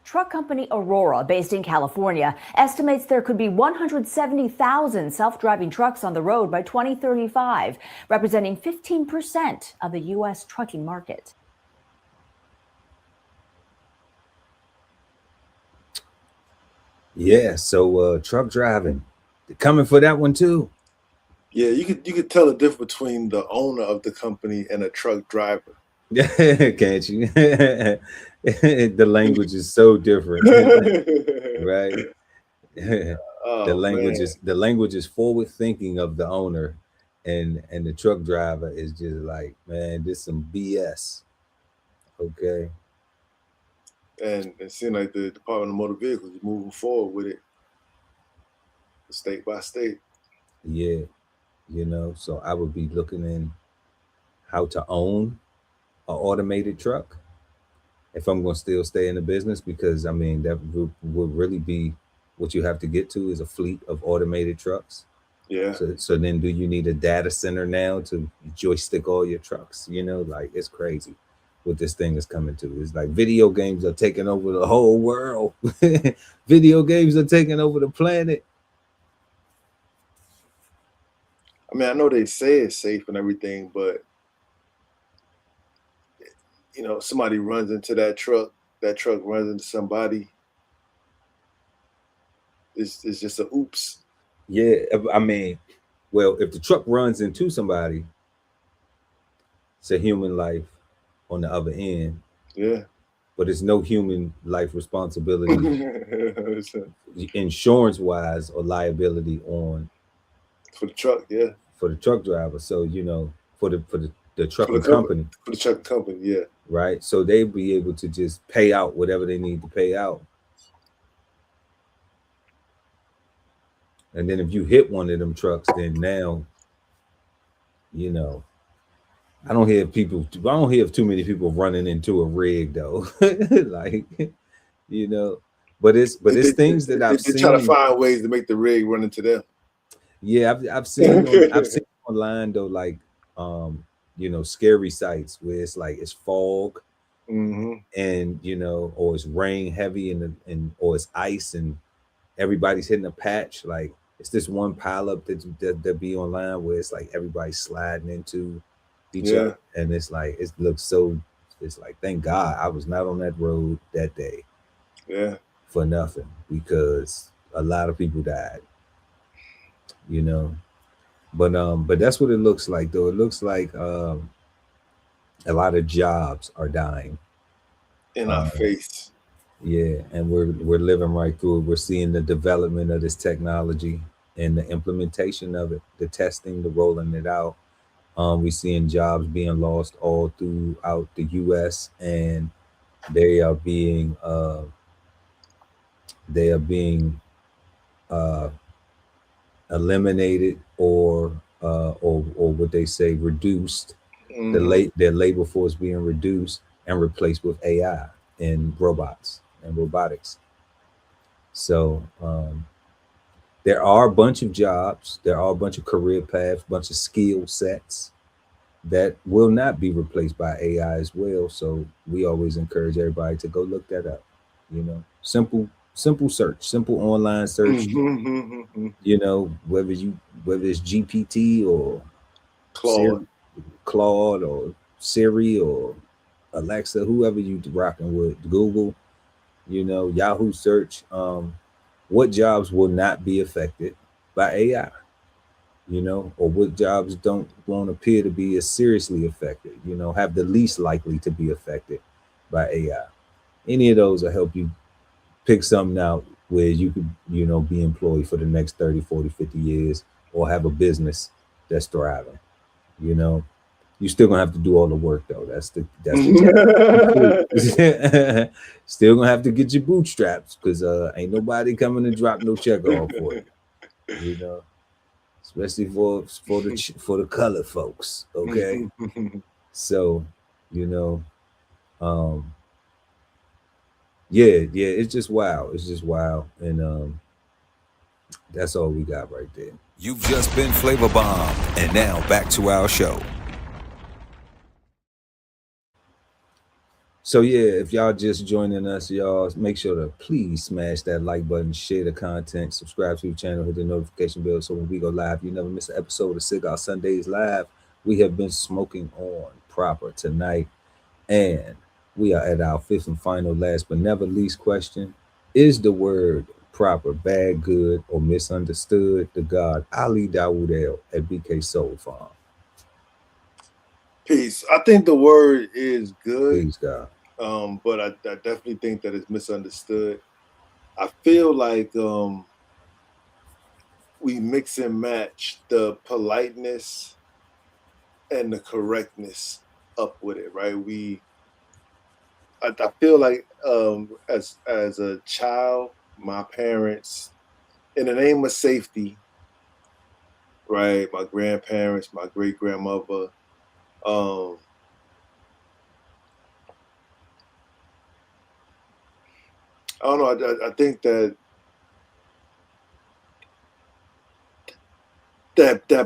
Truck company Aurora, based in California, estimates there could be 170,000 self-driving trucks on the road by 2035, representing 15% of the U.S. trucking market. Yeah, so truck driving, they're coming for that one too. Yeah, you could tell the difference between the owner of the company and a truck driver. Can't you? The language is so different, right? Oh, the language is forward thinking of the owner, and the truck driver is just like, man, this some BS. Okay. And it seems like the Department of Motor Vehicles is moving forward with it, state by state. Yeah, so I would be looking in how to own an automated truck if I'm going to still stay in the business, because I mean that would really be what you have to get to is a fleet of automated trucks. Yeah. So then do you need a data center now to joystick all your trucks? Like it's crazy what this thing is coming to. It's like video games are taking over the whole world. Video games are taking over the planet. I mean, I know they say it's safe and everything, but somebody runs into that truck runs into somebody. It's just a oops. Yeah, I mean, well, if the truck runs into somebody, it's a human life on the other end. Yeah. But it's no human life responsibility, insurance-wise or liability on for the truck, yeah. For the truck driver. So, for the trucking company. For the trucking company, yeah. Right. So they'd be able to just pay out whatever they need to pay out. And then if you hit one of them trucks, then now, I don't hear of too many people running into a rig though. Like, but it's things that I've seen. They try to find ways to make the rig run into them. Yeah, I've seen online though, like scary sites where it's like it's fog, and or it's rain heavy and or it's ice and everybody's hitting a patch. Like it's this one pileup that be online where it's like everybody's sliding into each other, and it's like it looks so. It's like thank God I was not on that road that day. Yeah, for nothing, because a lot of people died. But that's what it looks like though. It looks like a lot of jobs are dying in our face. Yeah, and we're living right through it. We're seeing the development of this technology and the implementation of it, the testing, the rolling it out. We're seeing jobs being lost all throughout the U.S. and they are being eliminated or what they say reduced. Their labor force being reduced and replaced with AI and robots and robotics. So there are a bunch of jobs, there are a bunch of career paths, bunch of skill sets that will not be replaced by AI as well. So we always encourage everybody to go look that up. You know, simple search, simple online search. You know, whether it's GPT or Claude or Siri or Alexa, whoever you rocking with, Google, you know, Yahoo search, what jobs will not be affected by AI, you know, or what jobs won't appear to be as seriously affected, you know, have the least likely to be affected by AI. Any of those will help you pick something out where you could, you know, be employed for the next 30, 40, 50 years or have a business that's thriving, you know. You still gonna have to do all the work though. That's the still gonna have to get your bootstraps because ain't nobody coming to drop no check off for you. You know, especially for the colored folks. Okay, so you know, yeah, it's just wild. It's just wild, and that's all we got right there. You've just been Flavor Bomb, and now back to our show. So yeah, if y'all just joining us, y'all make sure to please smash that like button, share the content, subscribe to the channel, hit the notification bell so when we go live, you never miss an episode of Cigar Sundays Live. We have been smoking on proper tonight, and we are at our fifth and final, last but never least question: is the word proper bad, good, or misunderstood? The God Ali Dawood at BK Soul Farm. Peace. I think the word is good. Peace, God. But I definitely think that it's misunderstood. I feel like we mix and match the politeness and the correctness up with it, right? I feel like as a child, my parents, in the name of safety, right? My grandparents, my great grandmother, I don't know. I think that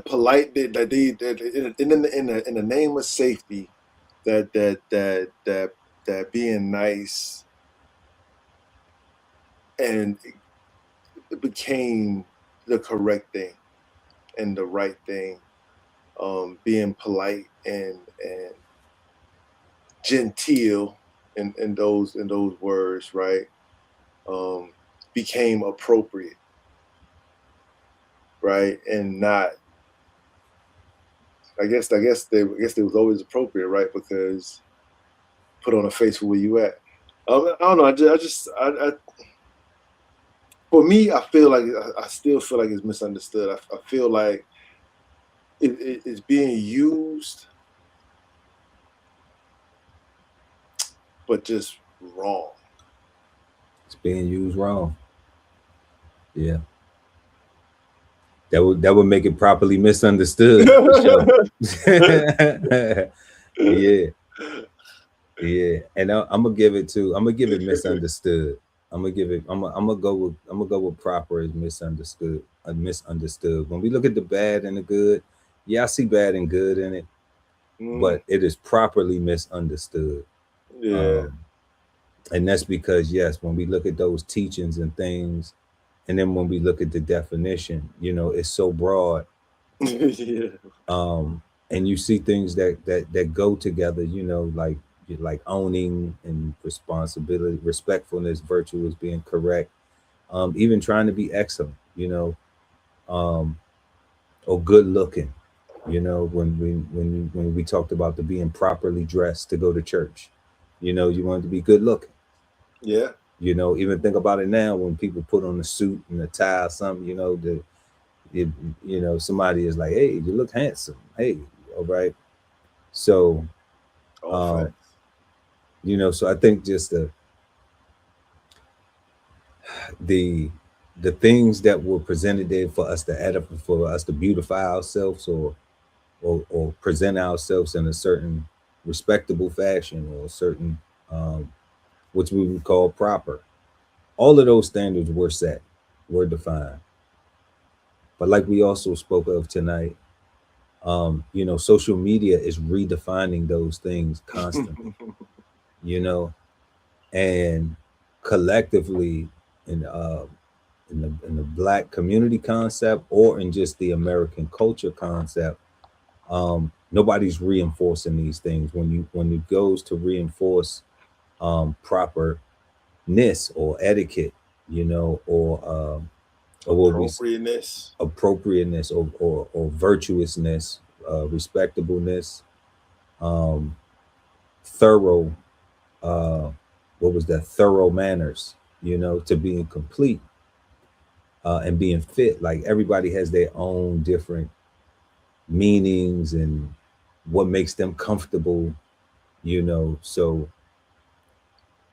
polite that in the name of safety, that being nice, and it became the correct thing and the right thing. Being polite and genteel in those words, right? Became appropriate, right? And not, I guess they was always appropriate, right? Because put on a face for where you at. I don't know. For me, I feel like I still feel like it's misunderstood. I feel like it's being used, but just wrong. It's being used wrong. Yeah. That would make it properly misunderstood. For sure. Yeah. And I'm gonna give it misunderstood. I'm gonna go with proper as misunderstood. Misunderstood. When we look at the bad and the good, yeah, I see bad and good in it, but it is properly misunderstood. Yeah. And that's because, yes, when we look at those teachings and things, and then when we look at the definition, you know, it's so broad. Yeah. And you see things that go together, you know, like owning and responsibility, respectfulness, virtue is being correct, even trying to be excellent, you know, or good looking, you know, when we talked about the being properly dressed to go to church, you know, you want to be good looking. Yeah. You know, even think about it now when people put on a suit and a tie or something, you know, you know, somebody is like, hey, you look handsome. Hey, all right. So You know, so I think just the things that were presented there for us to edify, for us to beautify ourselves, or present ourselves in a certain respectable fashion, or a certain which we would call proper. All of those standards were set, were defined. But like we also spoke of tonight, you know, social media is redefining those things constantly. You know, and collectively in the Black community concept, or in just the American culture concept, nobody's reinforcing these things. When it goes to reinforce properness or etiquette, you know, or appropriateness, or virtuousness, respectableness, thorough, thorough manners, you know, to being complete, and being fit. Like, everybody has their own different meanings and what makes them comfortable, you know, so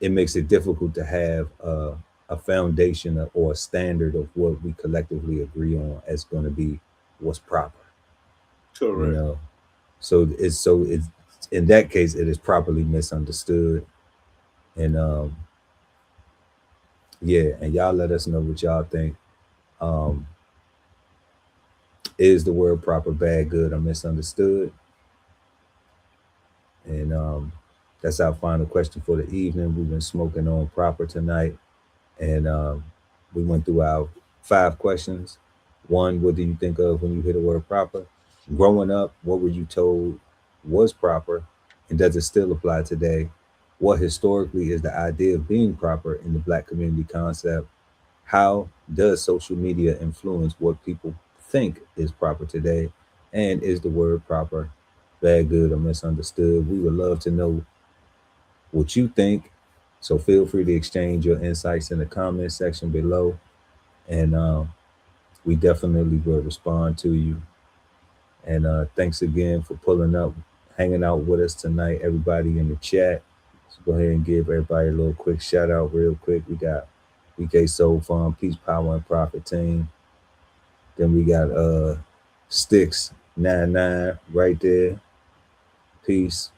it makes it difficult to have a foundation or a standard of what we collectively agree on as going to be what's proper. Correct. You know, so it's in that case, it is properly misunderstood. And yeah, and y'all let us know what y'all think. Is the word proper bad, good, or misunderstood? And that's our final question for the evening. We've been smoking on proper tonight, and we went through our 5 questions. 1, what do you think of when you hear the word proper? Growing up, what were you told was proper, and does it still apply today? What historically is the idea of being proper in the Black community concept? How does social media influence what people think is proper today? And is the word proper bad, good, or misunderstood? We would love to know what you think. So feel free to exchange your insights in the comment section below. And we definitely will respond to you. And thanks again for pulling up, hanging out with us tonight, everybody in the chat. So go ahead and give everybody a little quick shout out real quick. We got BK Soul Farm, Peace, Power, and Profit Team. Then we got Sticks 99 right there. Peace.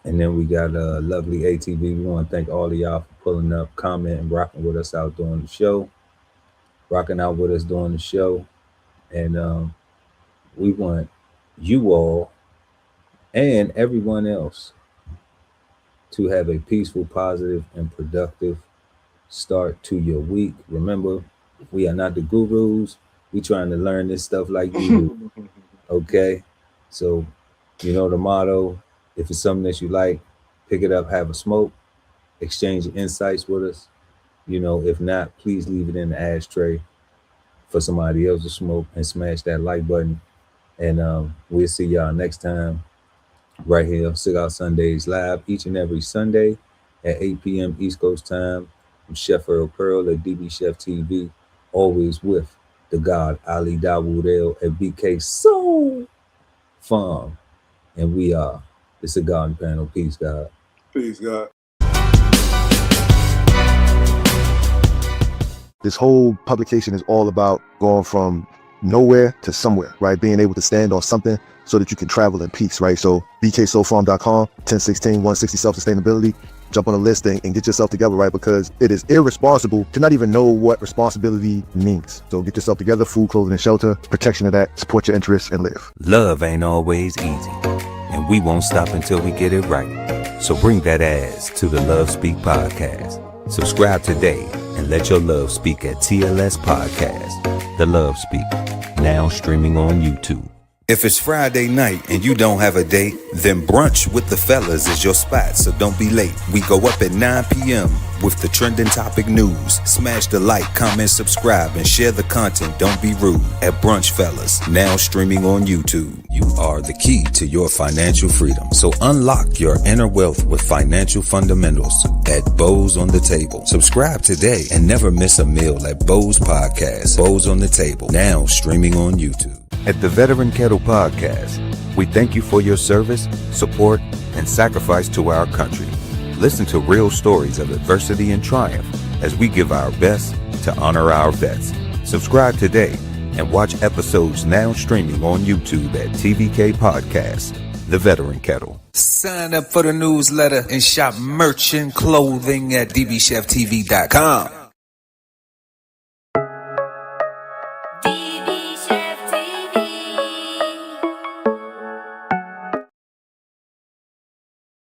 And then we got lovely ATV. We want to thank all of y'all for pulling up, commenting, rocking with us out during the show. Rocking out with us during the show. And we want you all and everyone else to have a peaceful, positive, and productive start to your week. Remember, we are not the gurus. We trying to learn this stuff like you do. Okay? So, you know the motto. If it's something that you like, pick it up, have a smoke, exchange your insights with us. You know, if not, please leave it in the ashtray for somebody else to smoke, and smash that like button. And we'll see y'all next time right here, Cigar Sundays live each and every Sunday at 8 p.m. East Coast time. I'm Chef Earl Pearl at DBCHEFTV, always with the God Ali Dawood El at BK Soul Farm. And we are the Cigarden Panel. Peace, God. Peace, God. This whole publication is all about going from nowhere to somewhere, right? Being able to stand on something so that you can travel in peace, right? So bksoulfarm.com, 1016, 160 self-sustainability. Jump on the list and get yourself together, right? Because it is irresponsible to not even know what responsibility means. So get yourself together, food, clothing, and shelter, protection of that, support your interests, and live. Love ain't always easy, and we won't stop until we get it right. So bring that ass to the Love Speak podcast. Subscribe today and let your love speak at TLS Podcast. The Love Speak, now streaming on YouTube. If it's Friday night and you don't have a date, then brunch with the fellas is your spot, so don't be late. We go up at 9 p.m. with the trending topic news. Smash the like, comment, subscribe, and share the content. Don't be rude at Brunch Fellas, now streaming on YouTube. You are the key to your financial freedom, so unlock your inner wealth with financial fundamentals at Bows on the Table. Subscribe today and never miss a meal at Bows Podcast. Bows on the Table, now streaming on YouTube. At the Veteran Kettle Podcast, we thank you for your service, support, and sacrifice to our country. Listen to real stories of adversity and triumph as we give our best to honor our vets. Subscribe today and watch episodes now streaming on YouTube at TVK Podcast, The Veteran Kettle. Sign up for the newsletter and shop merch and clothing at DBCHEFTV.com.